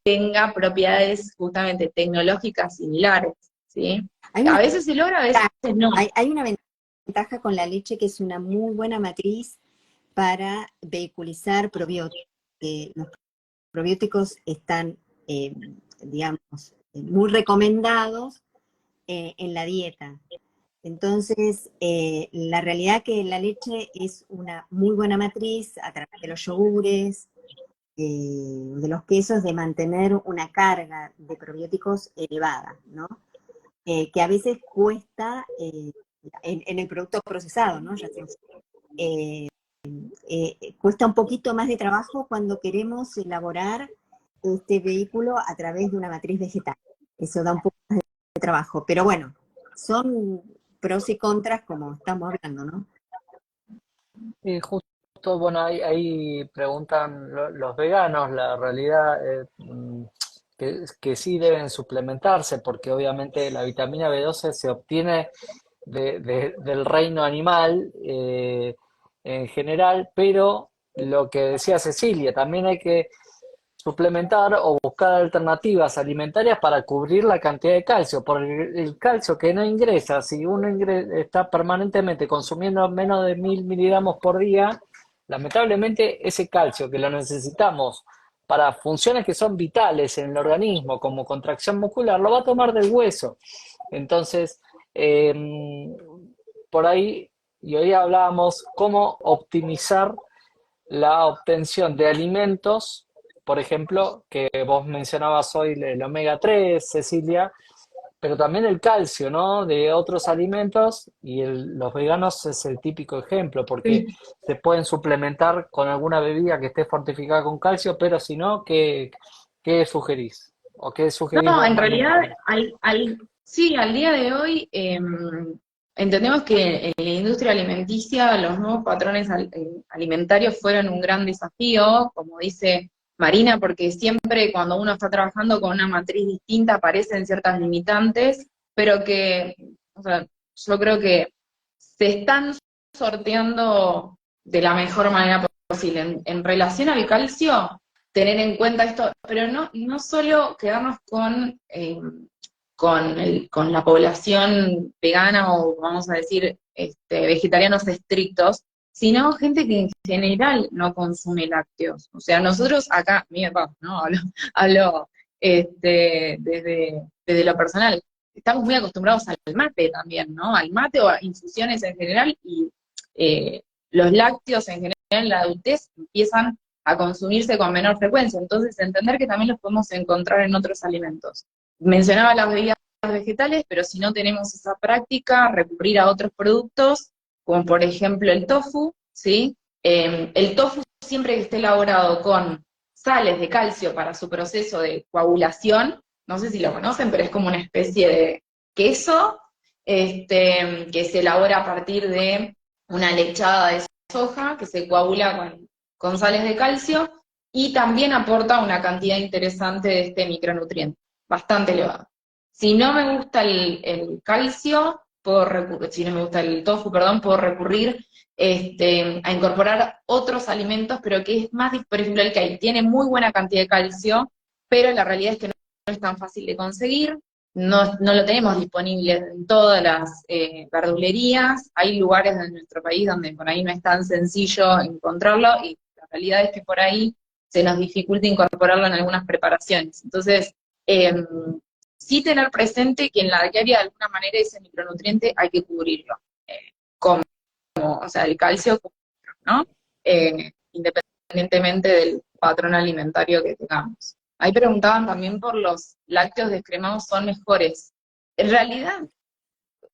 tenga propiedades justamente tecnológicas similares, ¿sí? Hay A una, veces se logra, a veces no. hay una ventaja con la leche que es una muy buena matriz para vehiculizar probióticos. Los probióticos están, digamos, muy recomendados en la dieta. Entonces, la realidad que la leche es una muy buena matriz a través de los yogures, de los quesos, de mantener una carga de probióticos elevada, ¿no? Que a veces cuesta en el producto procesado, ¿no? Ya sea, cuesta un poquito más de trabajo cuando queremos elaborar este vehículo a través de una matriz vegetal. Eso da un poco más de trabajo, pero bueno, son pros y contras como estamos hablando, ¿no? Y justo, bueno, ahí preguntan los veganos, la realidad que sí deben suplementarse, porque obviamente la vitamina B12 se obtiene del reino animal en general, pero lo que decía Cecilia, también hay que suplementar o buscar alternativas alimentarias para cubrir la cantidad de calcio, porque el calcio que no ingresa, si uno está permanentemente consumiendo menos de 1000 miligramos por día, lamentablemente ese calcio que lo necesitamos para funciones que son vitales en el organismo, como contracción muscular, lo va a tomar del hueso. Entonces, por ahí, y hoy hablábamos cómo optimizar la obtención de alimentos, por ejemplo, que vos mencionabas hoy el omega 3, Cecilia, pero también el calcio, ¿no? De otros alimentos, y los veganos es el típico ejemplo, porque Sí. se pueden suplementar con alguna bebida que esté fortificada con calcio, pero si no, ¿qué sugerís? ¿O qué sugerís No, vos en más bien realidad, con esto? sí, al día de hoy entendemos que en la industria alimenticia los nuevos patrones alimentarios fueron un gran desafío, como dice Marina, porque siempre cuando uno está trabajando con una matriz distinta aparecen ciertas limitantes, pero que, o sea, yo creo que se están sorteando de la mejor manera posible. En relación al calcio, tener en cuenta esto, pero no solo quedarnos con la población vegana o vamos a decir vegetarianos estrictos, sino gente que en general no consume lácteos. O sea, nosotros acá, a mí me pasa, ¿no? Hablo desde lo personal. Estamos muy acostumbrados al mate también, ¿no? Al mate o a infusiones en general, y los lácteos en general en la adultez empiezan a consumirse con menor frecuencia. Entonces, entender que también los podemos encontrar en otros alimentos. Mencionaba las bebidas vegetales, pero si no tenemos esa práctica, recurrir a otros productos, como por ejemplo el tofu, ¿sí? El tofu, siempre que esté elaborado con sales de calcio para su proceso de coagulación, no sé si lo conocen, pero es como una especie de queso, que se elabora a partir de una lechada de soja, que se coagula con sales de calcio, y también aporta una cantidad interesante de este micronutriente, bastante elevado. Si no me gusta el calcio, si no me gusta el tofu, perdón, puedo recurrir a incorporar otros alimentos, pero que es más, por ejemplo, el kale tiene muy buena cantidad de calcio, pero la realidad es que no es tan fácil de conseguir, no lo tenemos disponible en todas las verdulerías, hay lugares de nuestro país donde por ahí no es tan sencillo encontrarlo, y la realidad es que por ahí se nos dificulta incorporarlo en algunas preparaciones. Entonces, sí tener presente que en la diaria de alguna manera ese micronutriente hay que cubrirlo, como, o sea, el calcio, ¿no? Independientemente del patrón alimentario que tengamos. Ahí preguntaban también por los lácteos descremados, ¿son mejores? En realidad,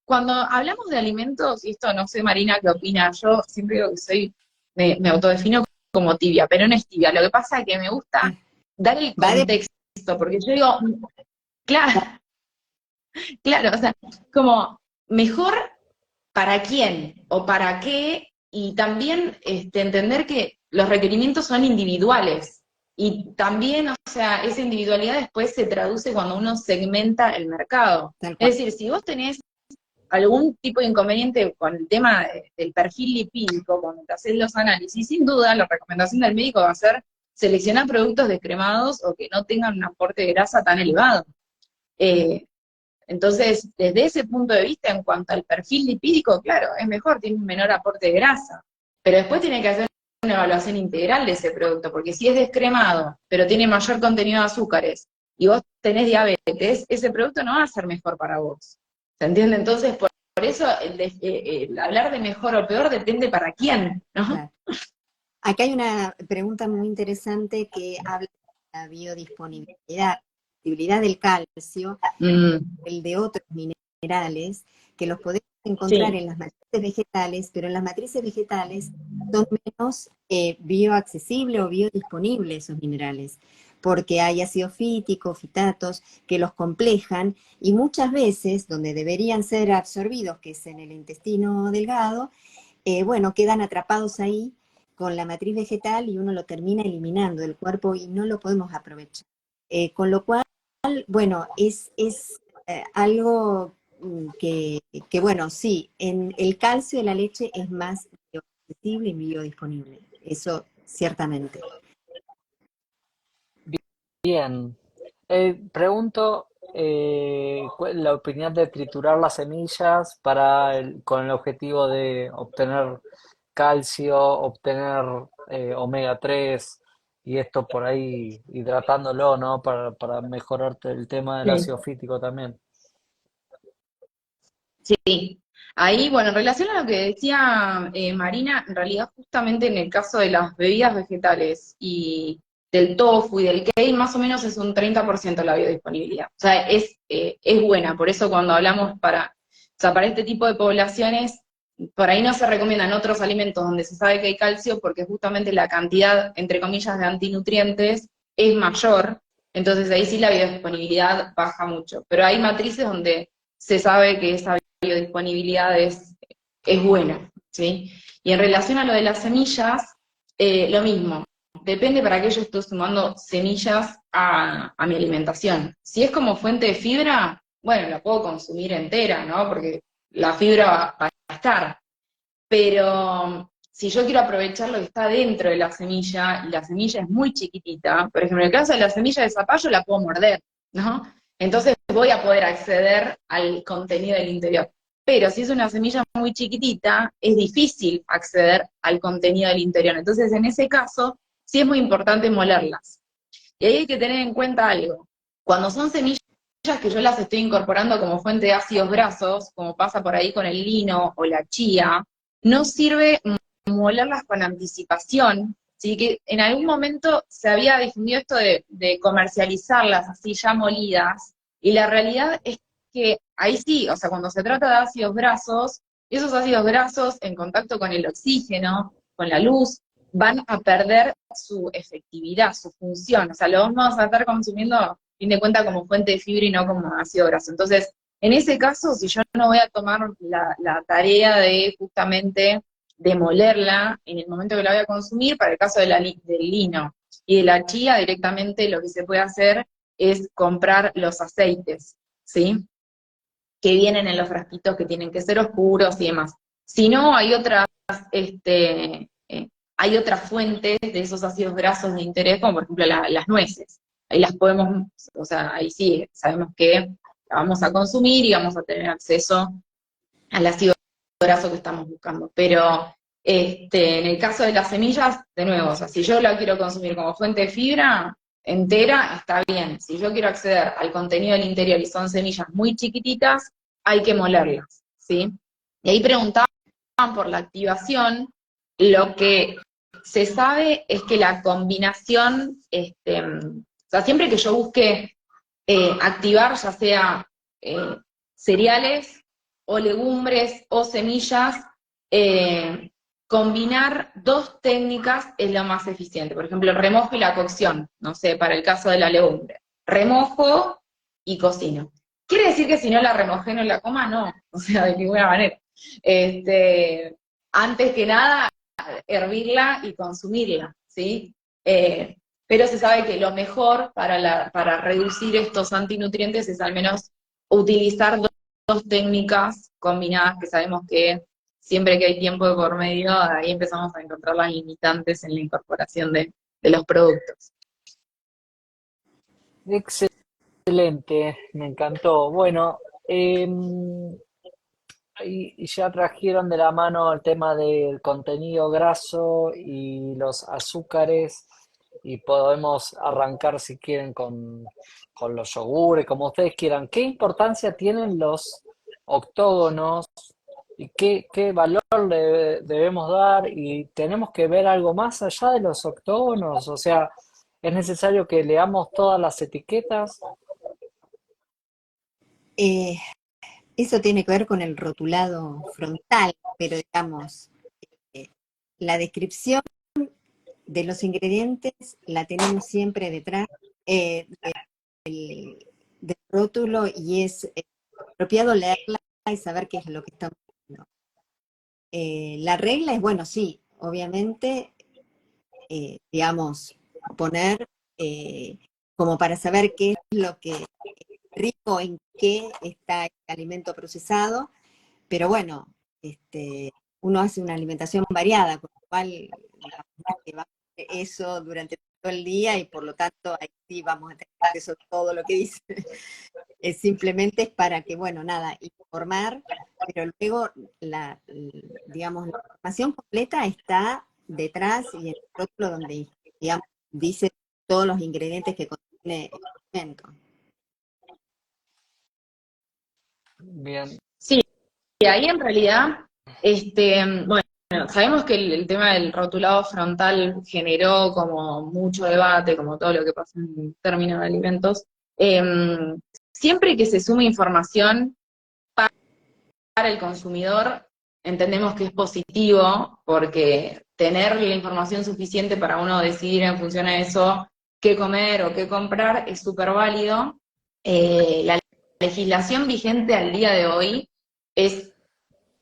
cuando hablamos de alimentos, y esto no sé, Marina, qué opina, yo siempre digo que me autodefino como tibia, pero no es tibia. Lo que pasa es que me gusta dar el contexto, porque yo digo, claro, claro, o sea, como mejor para quién o para qué, y también entender que los requerimientos son individuales. Y también, o sea, esa individualidad después se traduce cuando uno segmenta el mercado. Es decir, si vos tenés algún tipo de inconveniente con el tema del perfil lipídico, cuando te haces los análisis, sin duda la recomendación del médico va a ser seleccionar productos descremados o que no tengan un aporte de grasa tan elevado. Entonces, desde ese punto de vista, en cuanto al perfil lipídico, claro, es mejor, tiene un menor aporte de grasa, pero después tiene que hacer una evaluación integral de ese producto, porque si es descremado, pero tiene mayor contenido de azúcares, y vos tenés diabetes, ese producto no va a ser mejor para vos. ¿Se entiende? Entonces, por eso, el hablar de mejor o peor depende para quién, ¿no? Claro. Acá hay una pregunta muy interesante que habla de la biodisponibilidad, disponibilidad del calcio, el de otros minerales, que los podemos encontrar en las matrices vegetales, pero en las matrices vegetales son menos bioaccesibles o biodisponibles esos minerales, porque hay ácido fítico, fitatos, que los complejan, y muchas veces, donde deberían ser absorbidos, que es en el intestino delgado, bueno, quedan atrapados ahí con la matriz vegetal y uno lo termina eliminando del cuerpo y no lo podemos aprovechar. Con lo cual, bueno, es algo que, bueno, sí, en el calcio de la leche es más bioaccesible y biodisponible, eso ciertamente. Bien. Pregunto ¿cuál es la opinión de triturar las semillas con el objetivo de obtener calcio, obtener omega 3 y esto por ahí hidratándolo, ¿no? Para mejorar el tema del ácido fítico también. Sí, ahí, bueno, en relación a lo que decía Marina, en realidad justamente en el caso de las bebidas vegetales y del tofu y del kale, más o menos es un 30% la biodisponibilidad. O sea, es buena, por eso cuando hablamos o sea, para este tipo de poblaciones, por ahí no se recomiendan otros alimentos donde se sabe que hay calcio, porque justamente la cantidad, entre comillas, de antinutrientes es mayor, entonces ahí sí la biodisponibilidad baja mucho. Pero hay matrices donde se sabe que esa biodisponibilidad es buena, ¿sí? Y en relación a lo de las semillas, lo mismo, depende para qué yo estoy sumando semillas a mi alimentación. Si es como fuente de fibra, bueno, la puedo consumir entera, ¿no? Porque la fibra va a estar. Pero si yo quiero aprovechar lo que está dentro de la semilla, y la semilla es muy chiquitita, por ejemplo, en el caso de la semilla de zapallo la puedo morder, ¿no? Entonces voy a poder acceder al contenido del interior. Pero si es una semilla muy chiquitita, es difícil acceder al contenido del interior. Entonces, en ese caso, sí es muy importante molerlas. Y ahí hay que tener en cuenta algo. Cuando son semillas que yo las estoy incorporando como fuente de ácidos grasos, como pasa por ahí con el lino o la chía, no sirve molerlas con anticipación, ¿sí? Que en algún momento se había difundido esto de comercializarlas así ya molidas, y la realidad es que ahí sí, o sea, cuando se trata de ácidos grasos, esos ácidos grasos en contacto con el oxígeno, con la luz, van a perder su efectividad, su función, o sea, lo vamos a estar consumiendo, a fin de cuentas, como fuente de fibra y no como ácido graso. Entonces, en ese caso, si yo no voy a tomar la tarea de justamente demolerla en el momento que la voy a consumir, para el caso del lino y de la chía, directamente lo que se puede hacer es comprar los aceites, ¿sí? Que vienen en los frasquitos que tienen que ser oscuros y demás. Si no, hay otras fuentes de esos ácidos grasos de interés, como por ejemplo las nueces. Ahí las podemos, o sea, ahí sí, sabemos que la vamos a consumir y vamos a tener acceso al ácido graso que estamos buscando. Pero en el caso de las semillas, de nuevo, o sea, si yo la quiero consumir como fuente de fibra entera, está bien. Si yo quiero acceder al contenido del interior y son semillas muy chiquititas, hay que molerlas, ¿sí? Y ahí preguntaban por la activación. Lo que se sabe es que la combinación, o sea, siempre que yo busque activar, ya sea cereales o legumbres o semillas, combinar dos técnicas es lo más eficiente. Por ejemplo, el remojo y la cocción, no sé, para el caso de la legumbre. Remojo y cocino. ¿Quiere decir que si no la remojé no la coma? No, o sea, de ninguna manera. Antes que nada, hervirla y consumirla, ¿sí? Pero se sabe que lo mejor para reducir estos antinutrientes es al menos utilizar dos técnicas combinadas, que sabemos que siempre que hay tiempo de por medio, ahí empezamos a encontrar las limitantes en la incorporación de los productos. Excelente, me encantó. Bueno, y ya trajeron de la mano el tema del contenido graso y los azúcares, y podemos arrancar si quieren con los yogures, como ustedes quieran. ¿Qué importancia tienen los octógonos y qué valor le debemos dar? Y tenemos que ver algo más allá de los octógonos, o sea, es necesario que leamos todas las etiquetas. Eh, Eso tiene que ver con el rotulado frontal, pero digamos, eh, la descripción de los ingredientes la tenemos siempre detrás del rótulo, y es apropiado leerla y saber qué es lo que estamos viendo. La regla es, bueno, sí, obviamente, digamos, poner como para saber qué es lo que rico, en qué está el alimento procesado, pero bueno, uno hace una alimentación variada, con lo cual digamos, que va a hacer eso durante todo el día, y por lo tanto ahí sí vamos a tener acceso a todo lo que dice. Simplemente es para que, bueno, nada, informar, pero luego digamos, la información completa está detrás y en el rótulo donde, digamos, dice todos los ingredientes que contiene el alimento. Bien, Sí, y ahí en realidad, bueno, sabemos que el tema del rotulado frontal generó como mucho debate, como todo lo que pasa en términos de alimentos. Siempre que se sume información para el consumidor, entendemos que es positivo, porque tener la información suficiente para uno decidir en función a eso qué comer o qué comprar es súper válido. La legislación vigente al día de hoy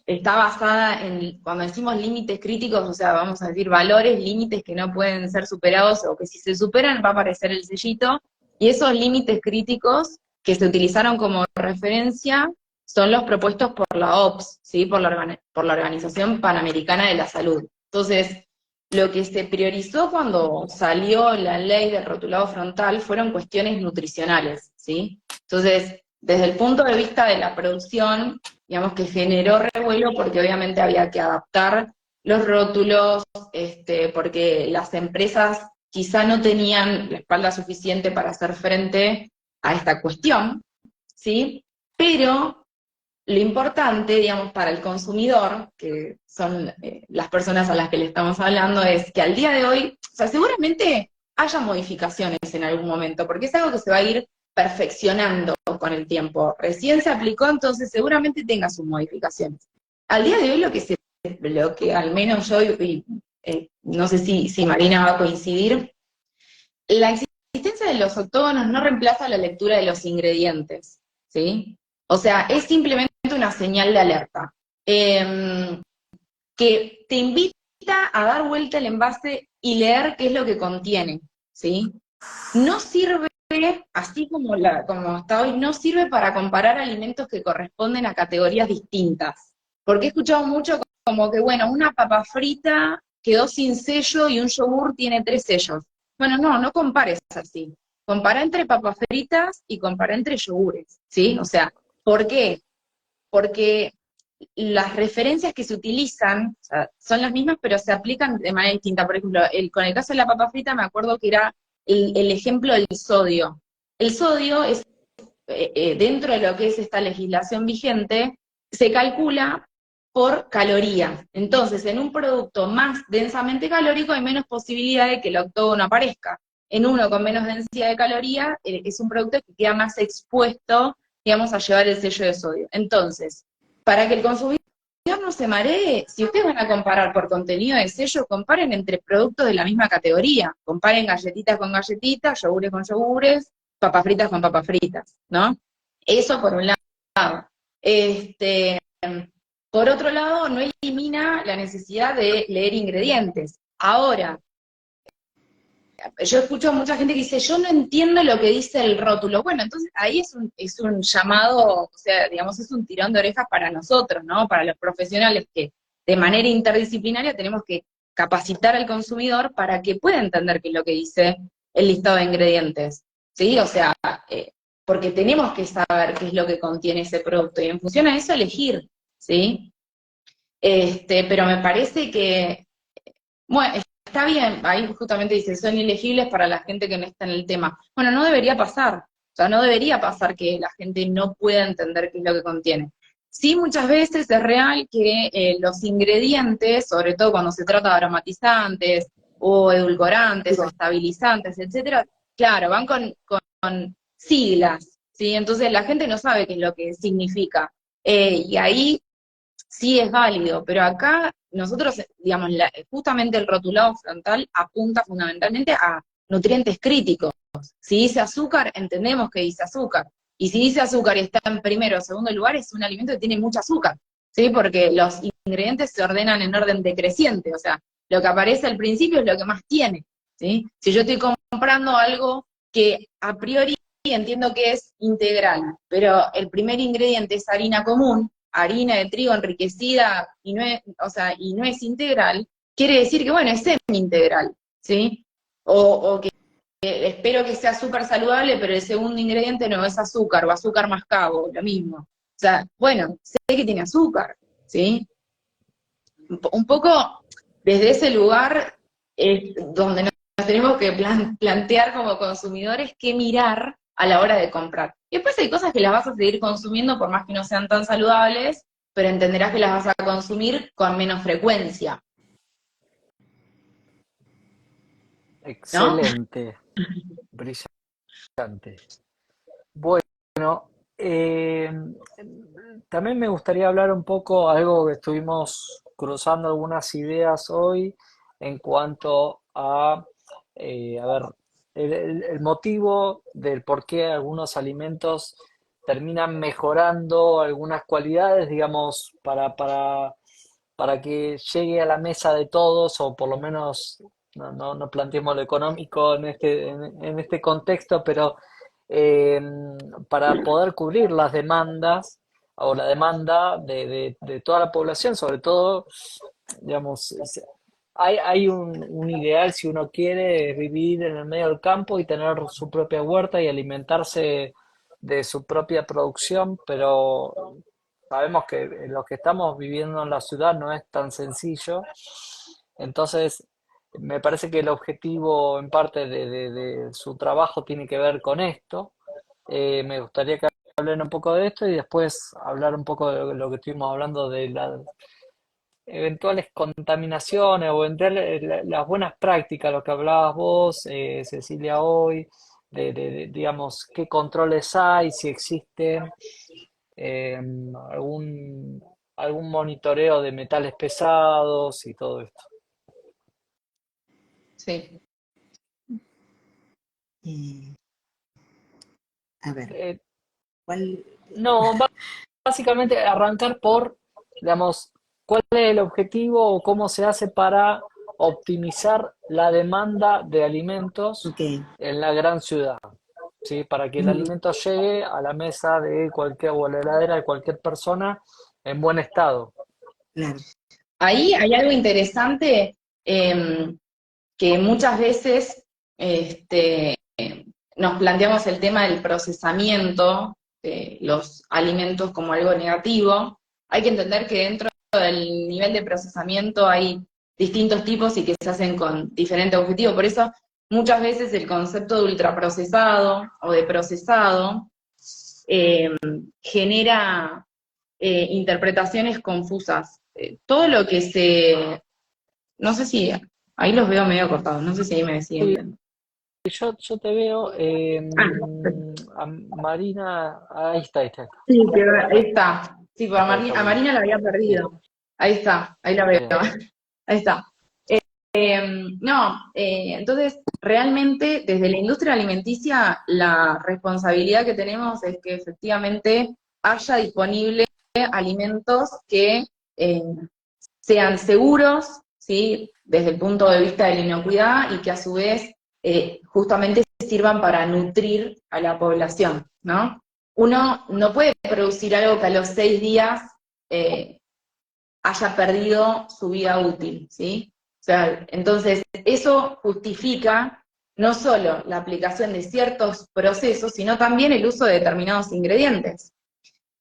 está basada en, cuando decimos límites críticos, o sea, vamos a decir valores, límites que no pueden ser superados, o que si se superan va a aparecer el sellito, y esos límites críticos que se utilizaron como referencia son los propuestos por la OPS, ¿sí? Por la Organización Panamericana de la Salud. Entonces, lo que se priorizó cuando salió la ley del rotulado frontal fueron cuestiones nutricionales, ¿sí? Entonces, desde el punto de vista de la producción, digamos que generó revuelo, porque obviamente había que adaptar los rótulos, porque las empresas quizá no tenían la espalda suficiente para hacer frente a esta cuestión, ¿sí? Pero lo importante, digamos, para el consumidor, que son las personas a las que le estamos hablando, es que al día de hoy, o sea, seguramente haya modificaciones en algún momento, porque es algo que se va a ir perfeccionando con el tiempo. Recién se aplicó, entonces seguramente tenga sus modificaciones. Al día de hoy lo que al menos yo, y no sé si Marina va a coincidir, la existencia de los octógonos no reemplaza la lectura de los ingredientes, ¿sí? O sea, es simplemente una señal de alerta, que te invita a dar vuelta el envase y leer qué es lo que contiene, ¿sí? No sirve, así como hasta hoy, no sirve para comparar alimentos que corresponden a categorías distintas. Porque he escuchado mucho como que, bueno, una papa frita quedó sin sello y un yogur tiene 3 sellos. Bueno, no compares así. Compara entre papas fritas y compara entre yogures, ¿sí? O sea, ¿por qué? Porque las referencias que se utilizan, o sea, son las mismas, pero se aplican de manera distinta. Por ejemplo, con el caso de la papa frita me acuerdo que era el ejemplo del sodio. El sodio es, dentro de lo que es esta legislación vigente, se calcula por caloría. Entonces, en un producto más densamente calórico hay menos posibilidad de que el octógono aparezca. En uno con menos densidad de caloría, es un producto que queda más expuesto, digamos, a llevar el sello de sodio. Entonces, para que el consumidor no se maree, si ustedes van a comparar por contenido de sello, comparen entre productos de la misma categoría. Comparen galletitas con galletitas, yogures con yogures, papas fritas con papas fritas, ¿no? Eso por un lado. Este, por otro lado, no elimina la necesidad de leer ingredientes. Ahora, yo escucho a mucha gente que dice, yo no entiendo lo que dice el rótulo. Bueno, entonces ahí es un llamado, o sea, digamos, es un tirón de orejas para nosotros, ¿no? Para los profesionales que de manera interdisciplinaria tenemos que capacitar al consumidor para que pueda entender qué es lo que dice el listado de ingredientes, ¿sí? O sea, porque tenemos que saber qué es lo que contiene ese producto y en función a eso elegir, ¿sí? Pero me parece que, bueno, está bien, ahí justamente dice, son ilegibles para la gente que no está en el tema. Bueno, no debería pasar, o sea, no debería pasar que la gente no pueda entender qué es lo que contiene. Sí, muchas veces es real que los ingredientes, sobre todo cuando se trata de aromatizantes, o edulcorantes, o estabilizantes, etcétera, claro, van con siglas, ¿sí? Entonces la gente no sabe qué es lo que significa. Y ahí sí es válido, pero acá nosotros, digamos, justamente el rotulado frontal apunta fundamentalmente a nutrientes críticos. Si dice azúcar, entendemos que dice azúcar. Y si dice azúcar y está en primero o segundo lugar, es un alimento que tiene mucho azúcar, ¿sí? Porque los ingredientes se ordenan en orden decreciente, o sea, lo que aparece al principio es lo que más tiene, ¿sí? Si yo estoy comprando algo que a priori entiendo que es integral, pero el primer ingrediente es harina común, harina de trigo enriquecida y no es, o sea, y no es integral, quiere decir que, bueno, es semi-integral, ¿sí? O que espero que sea súper saludable, pero el segundo ingrediente no es azúcar, o azúcar mascabo, lo mismo. O sea, bueno, sé que tiene azúcar, ¿sí? Un poco desde ese lugar es donde nos tenemos que plantear como consumidores qué mirar a la hora de comprar. Y después hay cosas que las vas a seguir consumiendo por más que no sean tan saludables, pero entenderás que las vas a consumir con menos frecuencia, ¿no? Excelente, brillante. Bueno, eh, también me gustaría hablar un poco, algo que estuvimos cruzando algunas ideas hoy en cuanto a ver, el motivo del por qué algunos alimentos terminan mejorando algunas cualidades, digamos, para que llegue a la mesa de todos, o por lo menos no planteemos lo económico en este contexto, pero eh, para poder cubrir las demandas o la demanda de toda la población, sobre todo, digamos, hay un ideal si uno quiere vivir en el medio del campo y tener su propia huerta y alimentarse de su propia producción, pero sabemos que lo que estamos viviendo en la ciudad no es tan sencillo. Entonces, me parece que el objetivo en parte de su trabajo tiene que ver con esto, Me gustaría que hablen un poco de esto y después hablar un poco de lo que estuvimos hablando de las eventuales contaminaciones o las buenas prácticas, lo que hablabas vos, Cecilia, hoy, digamos, qué controles hay, si existen, eh, algún, algún monitoreo de metales pesados y todo esto. Sí. Eh, a ver, Eh, ¿cuál? no, básicamente arrancar por, digamos, cuál es el objetivo o cómo se hace para optimizar la demanda de alimentos Ok, en la gran ciudad, ¿sí? Para que el ujú, alimento llegue a la mesa de cualquier o a la heladera de cualquier persona en buen estado. claro, Ahí hay algo interesante que muchas veces este, nos planteamos el tema del procesamiento de los alimentos como algo negativo. Hay que entender que dentro del nivel de procesamiento hay distintos tipos y que se hacen con diferentes objetivos. Por eso muchas veces el concepto de ultraprocesado o de procesado eh, genera interpretaciones confusas. Todo lo que no sé si, ahí los veo medio cortados, no sé si ahí me siguen Sí, viendo. yo te veo, Ah, perfecto. a Marina, ahí está, ahí está, Sí, ahí está. Sí, pues ahí está, A bueno, Marina la había bien, perdido. Ahí está, ahí la veo. bien. Ahí está. No, entonces, realmente desde la industria alimenticia la responsabilidad que tenemos es que efectivamente haya disponible alimentos que eh, sean seguros, ¿sí? Desde el punto de vista de la inocuidad y que a su vez justamente sirvan para nutrir a la población, ¿no? Uno no puede producir algo que a los 6 días eh, haya perdido su vida útil, ¿sí? O sea, entonces eso justifica no solo la aplicación de ciertos procesos, sino también el uso de determinados ingredientes.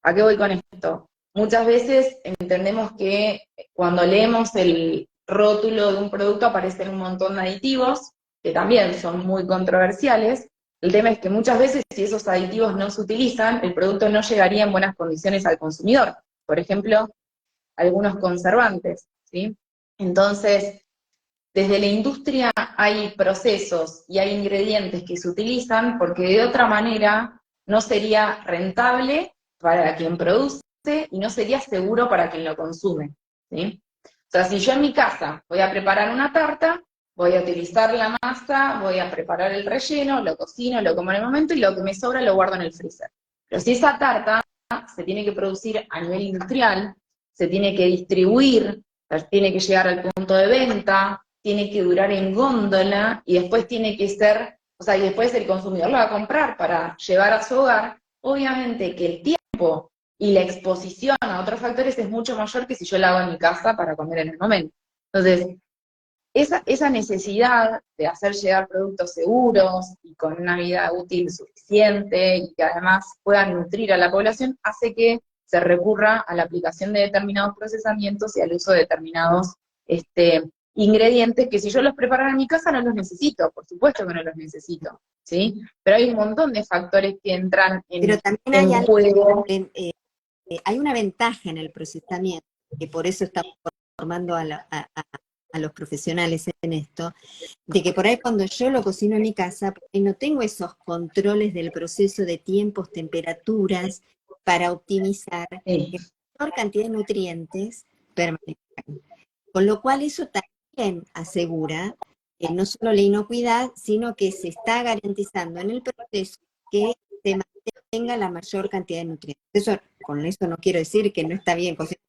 ¿A qué voy con esto? Muchas veces entendemos que cuando leemos el rótulo de un producto aparecen un montón de aditivos, que también son muy controversiales. El tema es que muchas veces si esos aditivos no se utilizan, el producto no llegaría en buenas condiciones al consumidor. Por ejemplo, algunos conservantes, ¿sí? Entonces, desde la industria hay procesos y hay ingredientes que se utilizan porque de otra manera no sería rentable para quien produce y no sería seguro para quien lo consume, ¿sí? O sea, si yo en mi casa voy a preparar una tarta, voy a utilizar la masa, voy a preparar el relleno, lo cocino, lo como en el momento y lo que me sobra lo guardo en el freezer. Pero si esa tarta se tiene que producir a nivel industrial, se tiene que distribuir, tiene que llegar al punto de venta, tiene que durar en góndola y después tiene que ser, o sea, y después el consumidor lo va a comprar para llevar a su hogar, obviamente que el tiempo y la exposición a otros factores es mucho mayor que si yo la hago en mi casa para comer en el momento. Entonces, esa necesidad de hacer llegar productos seguros y con una vida útil suficiente y que además puedan nutrir a la población hace que se recurra a la aplicación de determinados procesamientos y al uso de determinados ingredientes que si yo los preparara en mi casa no los necesito, por supuesto que no los necesito, ¿sí? Pero hay un montón de factores que entran pero también hay en algo, juego. hay una ventaja en el procesamiento, que por eso estamos formando a los profesionales en esto, de que por ahí cuando yo lo cocino en mi casa, por ahí no tengo esos controles del proceso de tiempos, temperaturas, para optimizar que la mayor cantidad de nutrientes permanezcan. Con lo cual eso también asegura no solo la inocuidad, sino que se está garantizando en el proceso que se mantenga la mayor cantidad de nutrientes. Con eso no quiero decir que no está bien cocinar,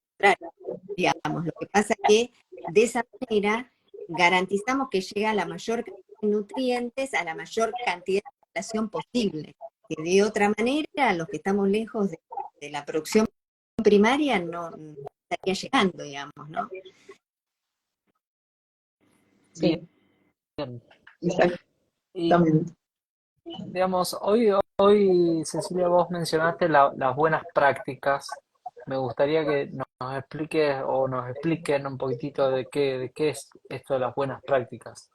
digamos. Lo que pasa es que de esa manera garantizamos que llega la mayor cantidad de nutrientes a la mayor cantidad de población posible. Que de otra manera, los que estamos lejos de la producción primaria no estaría llegando, digamos, ¿no? Bien. Sí, Y exactamente. digamos, hoy Cecilia, vos mencionaste las buenas prácticas. Me gustaría que nos expliques o nos expliquen un poquitito de qué es esto de las buenas prácticas.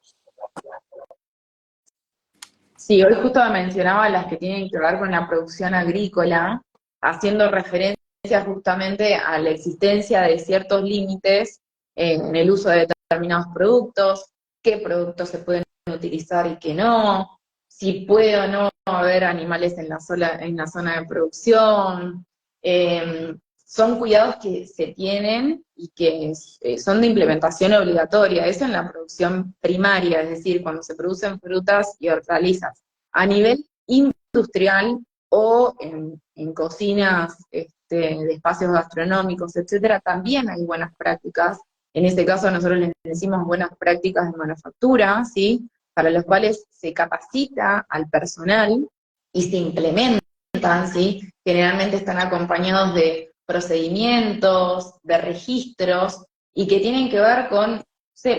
Sí, hoy justo mencionaba las que tienen que ver con la producción agrícola, haciendo referencia justamente a la existencia de ciertos límites en el uso de determinados productos, qué productos se pueden utilizar y qué no, si puede o no haber animales en la zona de producción. Son cuidados que se tienen y que son de implementación obligatoria, eso en la producción primaria, es decir, cuando se producen frutas y hortalizas. A nivel industrial o en cocinas de espacios gastronómicos, etcétera, también hay buenas prácticas. En este caso nosotros les decimos buenas prácticas de manufactura, ¿sí? Para los cuales se capacita al personal y se implementan, ¿sí? Generalmente están acompañados de procedimientos, de registros, y que tienen que ver con,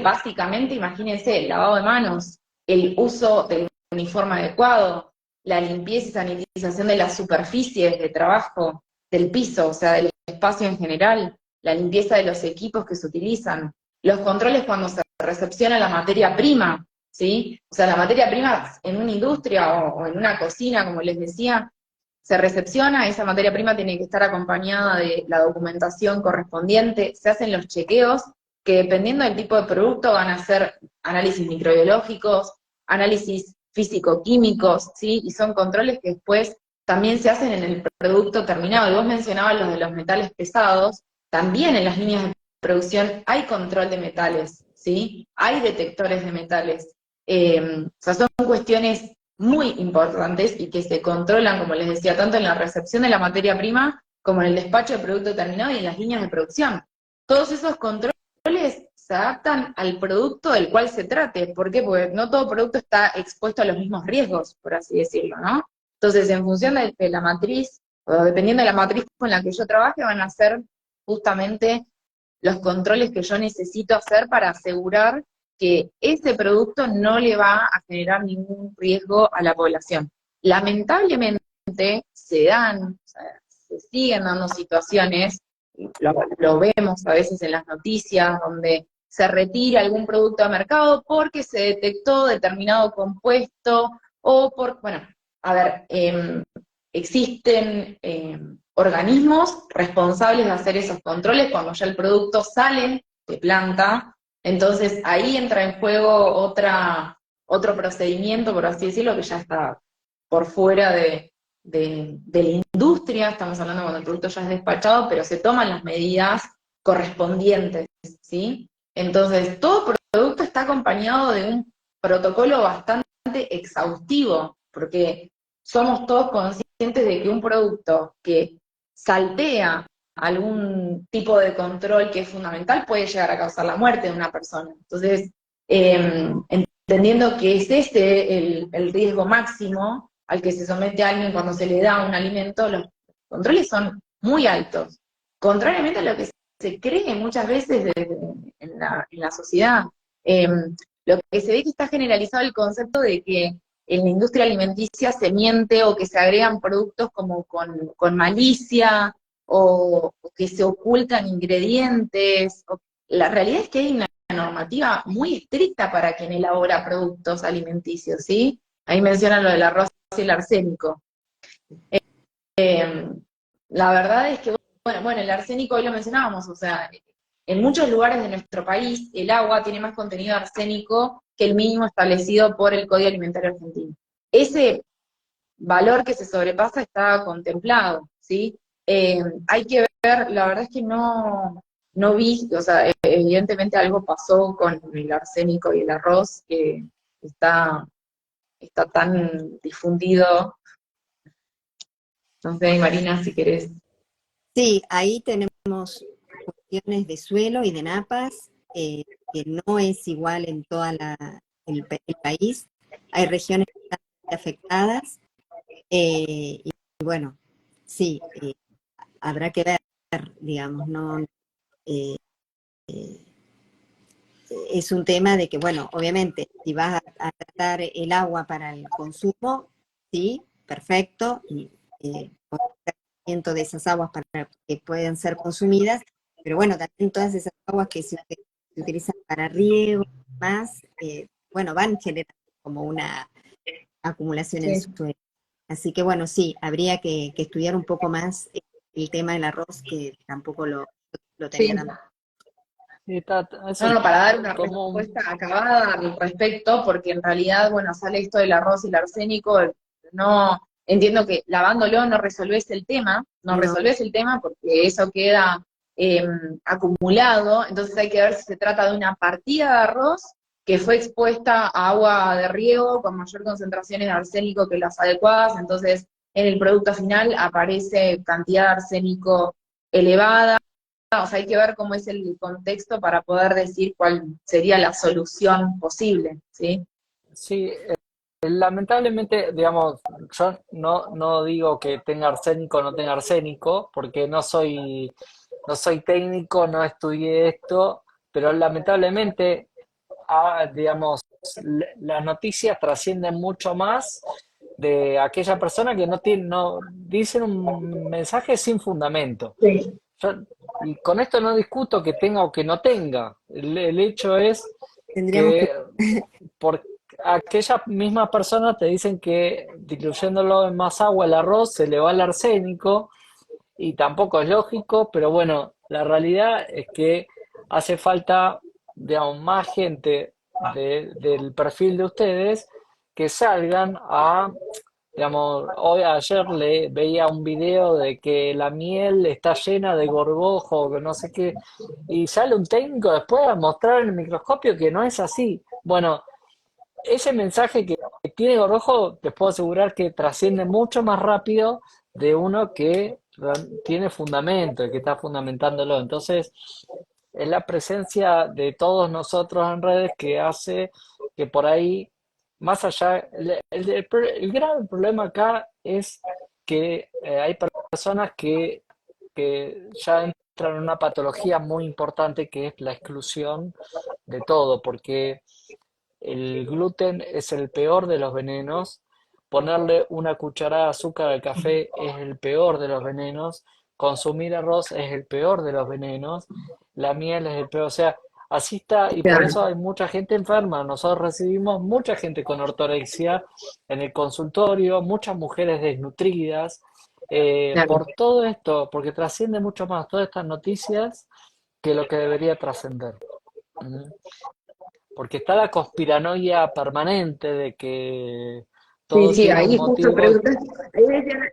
básicamente, imagínense, el lavado de manos, el uso del uniforme adecuado, la limpieza y sanitización de las superficies de trabajo, del piso, o sea, del espacio en general, la limpieza de los equipos que se utilizan, los controles cuando se recepciona la materia prima, ¿sí? O sea, la materia prima en una industria o en una cocina, como les decía, se recepciona, esa materia prima tiene que estar acompañada de la documentación correspondiente, se hacen los chequeos, que dependiendo del tipo de producto van a ser análisis microbiológicos, análisis físico-químicos, ¿sí? Y son controles que después también se hacen en el producto terminado. Y vos mencionabas los de los metales pesados, también en las líneas de producción hay control de metales, ¿sí? Hay detectores de metales. O sea, son cuestiones muy importantes y que se controlan, como les decía, tanto en la recepción de la materia prima como en el despacho de producto terminado y en las líneas de producción. Todos esos controles se adaptan al producto del cual se trate. ¿Por qué? Porque no todo producto está expuesto a los mismos riesgos, por así decirlo, ¿no? Entonces, en función de la matriz, o dependiendo de la matriz con la que yo trabaje, van a ser justamente los controles que yo necesito hacer para asegurar que ese producto no le va a generar ningún riesgo a la población. Lamentablemente se dan, o sea, se siguen dando situaciones, lo vemos a veces en las noticias, donde se retira algún producto al mercado porque se detectó determinado compuesto o por, bueno, a ver, existen organismos responsables de hacer esos controles cuando ya el producto sale de planta, entonces ahí entra en juego otro procedimiento, por así decirlo, que ya está por fuera de la industria, estamos hablando cuando el producto ya es despachado, pero se toman las medidas correspondientes, ¿sí? Entonces, todo producto está acompañado de un protocolo bastante exhaustivo, porque somos todos conscientes de que un producto que saltea algún tipo de control que es fundamental puede llegar a causar la muerte de una persona. Entonces, entendiendo que es este el riesgo máximo al que se somete a alguien cuando se le da un alimento, los controles son muy altos. Contrariamente a lo que se cree muchas veces en la sociedad. Lo que se ve que está generalizado el concepto de que en la industria alimenticia se miente o que se agregan productos como con malicia o que se ocultan ingredientes. La realidad es que hay una normativa muy estricta para quien elabora productos alimenticios, ¿sí? Ahí mencionan lo del arroz y el arsénico. La verdad es que, bueno, el arsénico hoy lo mencionábamos, o sea, en muchos lugares de nuestro país el agua tiene más contenido de arsénico que el mínimo establecido por el Código Alimentario Argentino. Ese valor que se sobrepasa está contemplado, ¿sí? Hay que ver, la verdad es que no vi, o sea, evidentemente algo pasó con el arsénico y el arroz, que está, está tan difundido. No sé, Marina, si querés. Sí, ahí tenemos cuestiones de suelo y de napas, que no es igual en toda el país. Hay regiones que están afectadas, y bueno, sí, habrá que ver, digamos, no, eh, eh, es un tema de que, bueno, obviamente, si vas a tratar el agua para el consumo, sí, perfecto, y tratamiento de esas aguas para que puedan ser consumidas, pero bueno, también todas esas aguas que se utilizan para riego, más, bueno, van generando como acumulación en Sí. suelo. Así que bueno, sí, habría que estudiar un poco más el tema del arroz, que tampoco lo tenía Sí. tan... Y No, eso no, para dar una como respuesta acabada al respecto, porque en realidad, bueno, sale esto del arroz y el arsénico, no, entiendo que lavándolo no resolvés el tema, no No, resolvés el tema porque eso queda acumulado, entonces hay que ver si se trata de una partida de arroz que fue expuesta a agua de riego con mayor concentración de arsénico que las adecuadas, entonces en el producto final aparece cantidad de arsénico elevada. O sea, hay que ver cómo es el contexto para poder decir cuál sería la solución posible, ¿sí? sí, lamentablemente, digamos, yo no digo que tenga arsénico o no tenga arsénico, porque no soy técnico, no estudié esto, pero lamentablemente, digamos, las noticias trascienden mucho más de aquella persona que no dicen un mensaje sin fundamento. Sí, Yo- y con esto no discuto que tenga o que no tenga. El hecho es tendríamos que... que por aquellas mismas personas te dicen que diluyéndolo en más agua el arroz se le va el arsénico y tampoco es lógico, pero bueno, la realidad es que hace falta, digamos, más gente del perfil de ustedes que salgan a, digamos, ayer le veía un video de que la miel está llena de gorgojo, que no sé qué, y sale un técnico después a mostrar en el microscopio que no es así. Bueno, ese mensaje que tiene Gorrojo, te puedo asegurar que trasciende mucho más rápido de uno que tiene fundamento y que está fundamentándolo. Entonces, es la presencia de todos nosotros en redes que hace que por ahí, más allá, el grave problema acá es que hay personas que ya entran en una patología muy importante que es la exclusión de todo, porque el gluten es el peor de los venenos. Ponerle una cucharada de azúcar al café es el peor de los venenos. Consumir arroz es el peor de los venenos. La miel es el peor. O sea, así está. Y por eso claro, hay mucha gente enferma. Nosotros recibimos mucha gente con ortorexia en el consultorio, muchas mujeres desnutridas. claro. Por todo esto, porque trasciende mucho más todas estas noticias que lo que debería trascender. ¿Mm? Porque está la conspiranoia permanente de que Sí, todo sí, tiene un ahí justo motivo. preguntas, ahí decían,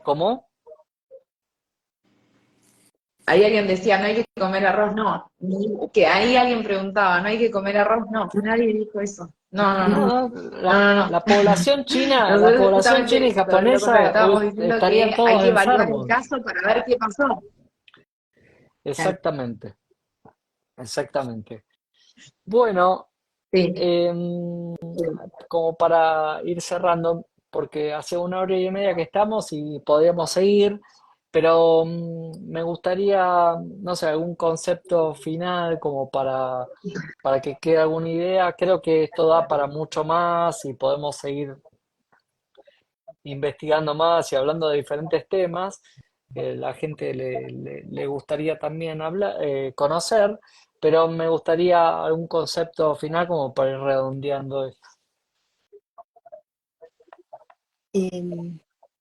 ¿Cómo? ahí alguien decía, no hay que comer arroz, no, que ahí alguien preguntaba, no hay que comer arroz, no, nadie dijo eso. No, no, No, no, no, no, no, no. la Nosotros población china y justamente sobre lo contrario, japonesa estábamos diciendo estarían que hay todos que evaluar el enfermos. caso para ver qué pasó. Exactamente, exactamente. Bueno, Sí, em, como para ir cerrando, porque hace una hora y media que estamos y podríamos seguir, pero me gustaría, no sé, algún concepto final como para que quede alguna idea. Creo que esto da para mucho más y podemos seguir investigando más y hablando de diferentes temas que la gente le gustaría también hablar, conocer, pero me gustaría algún concepto final como para ir redondeando esto.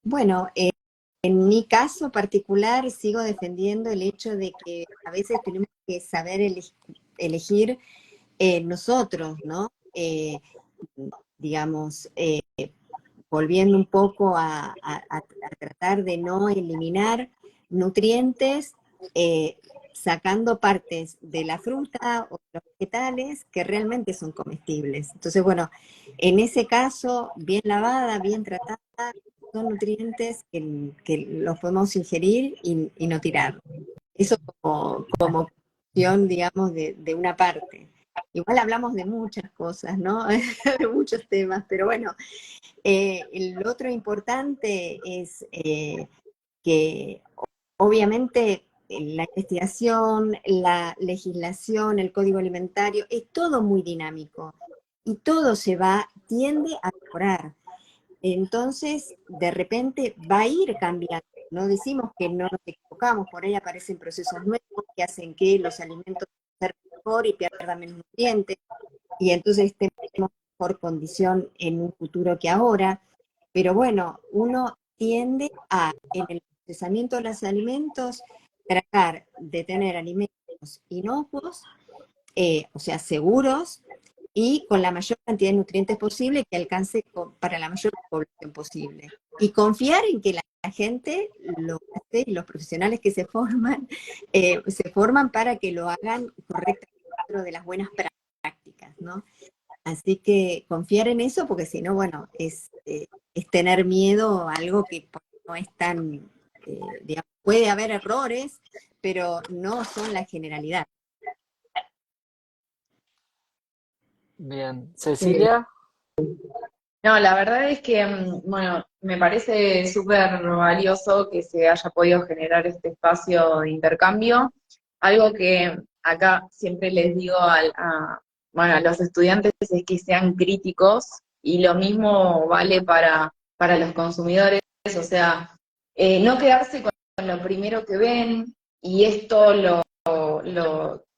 Bueno, en mi caso particular sigo defendiendo el hecho de que a veces tenemos que saber elegir nosotros, ¿no? Digamos, volviendo un poco a tratar de no eliminar nutrientes, sacando partes de la fruta o de los vegetales que realmente son comestibles. Entonces, bueno, en ese caso, bien lavada, bien tratada, son nutrientes que los podemos ingerir y no tirar. Eso como opción, digamos, de una parte. Igual hablamos de muchas cosas, ¿no? De muchos temas, pero bueno, el otro importante es que obviamente la investigación, la legislación, el código alimentario, es todo muy dinámico y todo tiende a mejorar. Entonces, de repente va a ir cambiando. No decimos que no nos equivocamos, por ahí aparecen procesos nuevos que hacen que los alimentos sean mejor y pierdan menos nutrientes, y entonces tenemos mejor condición en un futuro que ahora, pero bueno, uno tiende a, en el procesamiento de los alimentos, tratar de tener alimentos inocuos, o sea, seguros, y con la mayor cantidad de nutrientes posible que alcance para la mayor población posible. Y confiar en que la gente lo hace, y los profesionales que se forman para que lo hagan correctamente dentro de las buenas prácticas, ¿no? Así que confiar en eso, porque si no, bueno, es tener miedo a algo que no es tan, digamos, puede haber errores, pero no son la generalidad. Bien. Sí. Cecilia, No, la verdad es que, bueno, me parece súper valioso que se haya podido generar este espacio de intercambio. Algo que acá siempre les digo bueno, a los estudiantes es que sean críticos y lo mismo vale para los consumidores, o sea, no quedarse con lo primero que ven y esto lo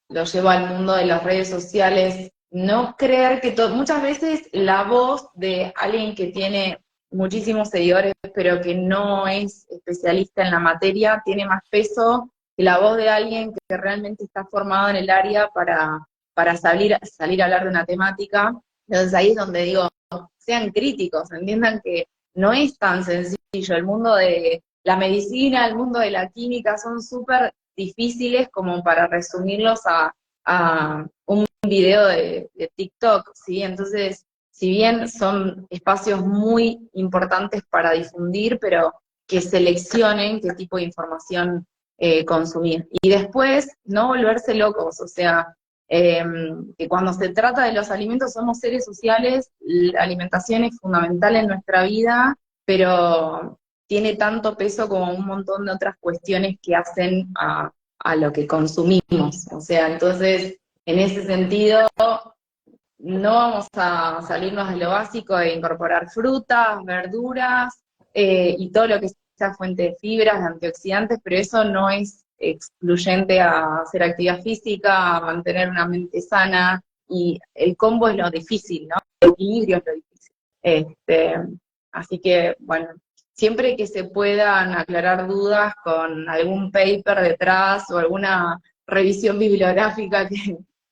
llevo al mundo de las redes sociales. No creer que muchas veces la voz de alguien que tiene muchísimos seguidores, pero que no es especialista en la materia, tiene más peso que la voz de alguien que realmente está formado en el área para salir a hablar de una temática. Entonces ahí es donde digo, sean críticos, entiendan que no es tan sencillo. El mundo de la medicina, el mundo de la química son súper difíciles como para resumirlos a un video de TikTok, ¿sí? Entonces, si bien son espacios muy importantes para difundir, pero que seleccionen qué tipo de información consumir. Y después, no volverse locos, o sea, que cuando se trata de los alimentos somos seres sociales, la alimentación es fundamental en nuestra vida, pero tiene tanto peso como un montón de otras cuestiones que hacen a lo que consumimos. O sea, entonces, en ese sentido, no vamos a salirnos de lo básico de incorporar frutas, verduras y todo lo que sea fuente de fibras, de antioxidantes, pero eso no es excluyente a hacer actividad física, a mantener una mente sana, y el combo es lo difícil, ¿no? El equilibrio es lo difícil. Así que, bueno, siempre que se puedan aclarar dudas con algún paper detrás o alguna revisión bibliográfica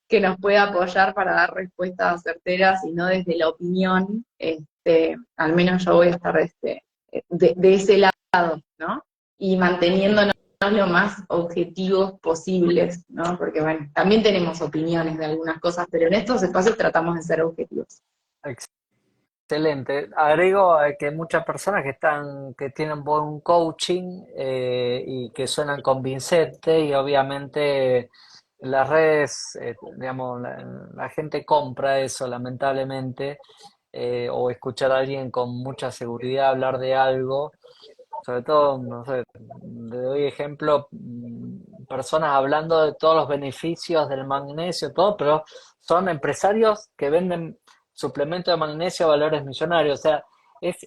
que nos pueda apoyar para dar respuestas certeras y no desde la opinión, al menos yo voy a estar de ese lado, ¿no? Y manteniéndonos lo más objetivos posibles, ¿no? Porque, bueno, también tenemos opiniones de algunas cosas, pero en estos espacios tratamos de ser objetivos. excelente. Agrego que hay muchas personas que tienen buen coaching y que suenan convincentes y obviamente las redes, digamos, la gente compra eso lamentablemente, o escuchar a alguien con mucha seguridad hablar de algo, sobre todo, no sé, le doy ejemplo, personas hablando de todos los beneficios del magnesio, todo, pero son empresarios que venden suplemento de magnesio a valores millonarios. O sea,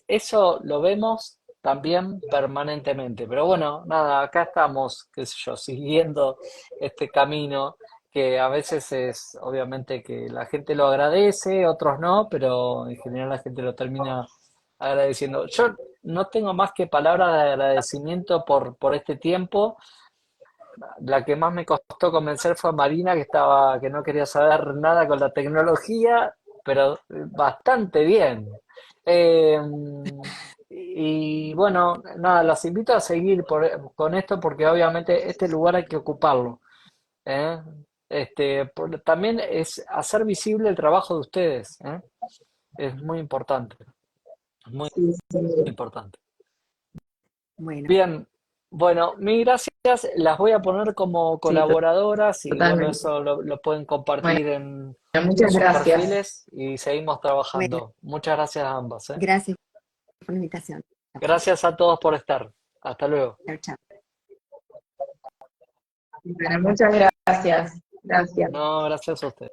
eso lo vemos también permanentemente. Pero bueno, nada, acá estamos, qué sé yo, siguiendo este camino que a veces es, obviamente, que la gente lo agradece, otros no, pero en general la gente lo termina agradeciendo. Yo no tengo más que palabras de agradecimiento por este tiempo. La que más me costó convencer fue Marina, que no quería saber nada con la tecnología, pero bastante bien. Eh, y bueno, nada, los invito a seguir con esto porque obviamente este lugar hay que ocuparlo. ¿Eh? También es hacer visible el trabajo de ustedes, ¿eh? Es muy importante, muy Sí, sí, importante. Bueno, Bien, bueno, mil gracias. Las voy a poner como sí, colaboradoras y bueno, totalmente. eso lo pueden Bueno, compartir en muchas sus gracias. perfiles y seguimos bueno, trabajando. Muchas gracias a ambas, ¿eh? gracias por la invitación. Gracias a todos por estar. Hasta luego. Chao, chao. Bueno, muchas gracias. Gracias. No, gracias a ustedes.